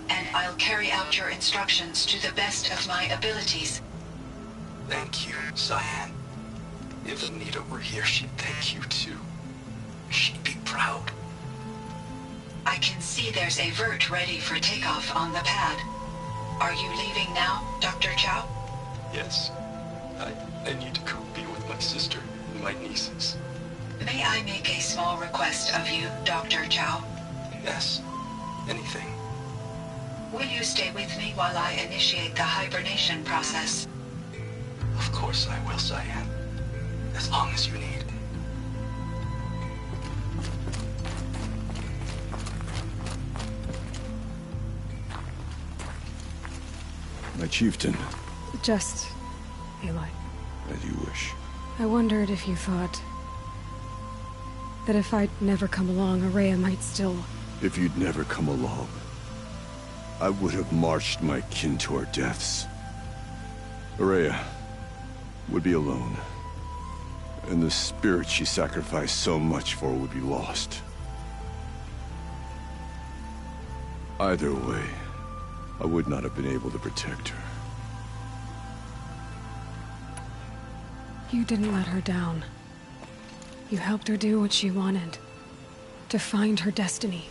and I'll carry out your instructions to the best of my abilities. Thank you, Cyan. If Anita were here, she'd thank you too. She'd be proud. I can see there's a vert ready for takeoff on the pad. Are you leaving now, Dr. Chow? Yes. I need to go be with my sister and my nieces. May I make a small request of you, Dr. Chow? Yes. Anything. Will you stay with me while I initiate the hibernation process? Of course I will, Cyan. As long as you need. My chieftain. Just... Aloy. As you wish. I wondered if you thought... that if I'd never come along, Ourea might still... If you'd never come along, I would have marched my kin to our deaths. Ourea would be alone, and the spirit she sacrificed so much for would be lost. Either way, I would not have been able to protect her. You didn't let her down. You helped her do what she wanted. To find her destiny.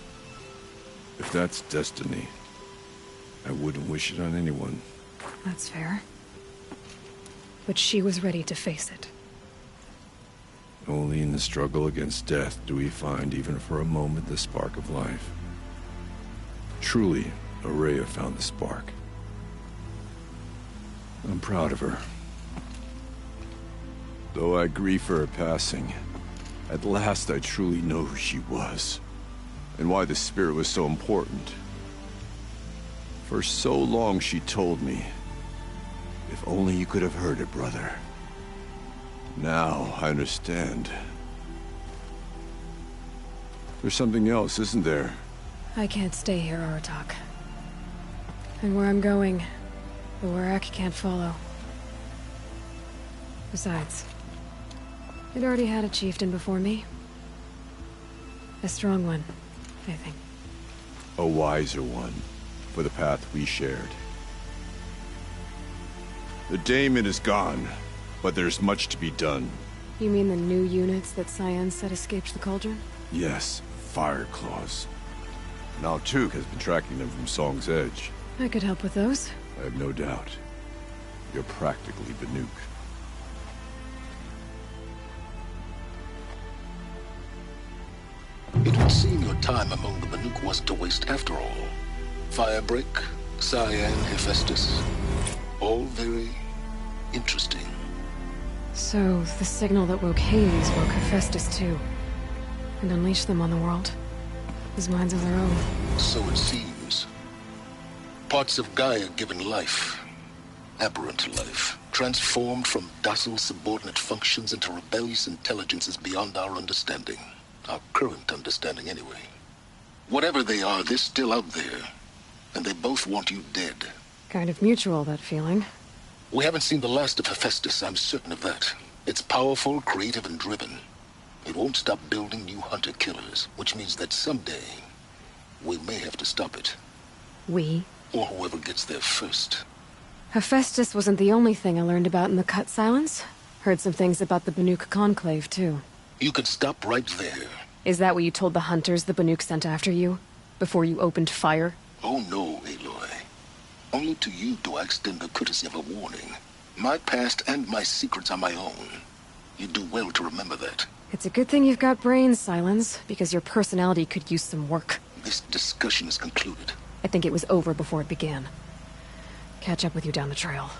If that's destiny, I wouldn't wish it on anyone. That's fair. But she was ready to face it. Only in the struggle against death do we find, even for a moment, the spark of life. Truly, Ourea found the spark. I'm proud of her. Though I grieve for her passing, at last I truly know who she was, and why the spirit was so important. For so long she told me, if only you could have heard it, brother. Now I understand. There's something else, isn't there? I can't stay here, Aratak. And where I'm going, the Warrack can't follow. Besides, it already had a chieftain before me. A strong one, I think. A wiser one, for the path we shared. The Daemon is gone, but there's much to be done. You mean the new units that Cyan said escaped the Cauldron? Yes, Fire Claws. Now Tug has been tracking them from Song's Edge. I could help with those. I have no doubt. You're practically Banuk. It would seem your time among the Banuk wasn't a waste after all. Firebreak, Cyan, Hephaestus. All very interesting. So, the signal that woke Hades woke Hephaestus too. And unleashed them on the world. As minds of their own. So it seems. Parts of Gaia given life. Aberrant life. Transformed from docile subordinate functions into rebellious intelligences beyond our understanding. Our current understanding, anyway. Whatever they are, they're still out there. And they both want you dead. Kind of mutual, that feeling. We haven't seen the last of Hephaestus, I'm certain of that. It's powerful, creative, and driven. It won't stop building new hunter-killers, which means that someday, we may have to stop it. We? Or whoever gets there first. Hephaestus wasn't the only thing I learned about in the Cut Silence. Heard some things about the Banuk Conclave, too. You could stop right there. Is that what you told the hunters the Banuk sent after you? Before you opened fire? Oh no, Aloy. Only to you do I extend the courtesy of a warning. My past and my secrets are my own. You do well to remember that. It's a good thing you've got brains, Silence, because your personality could use some work. This discussion is concluded. I think it was over before it began. Catch up with you down the trail.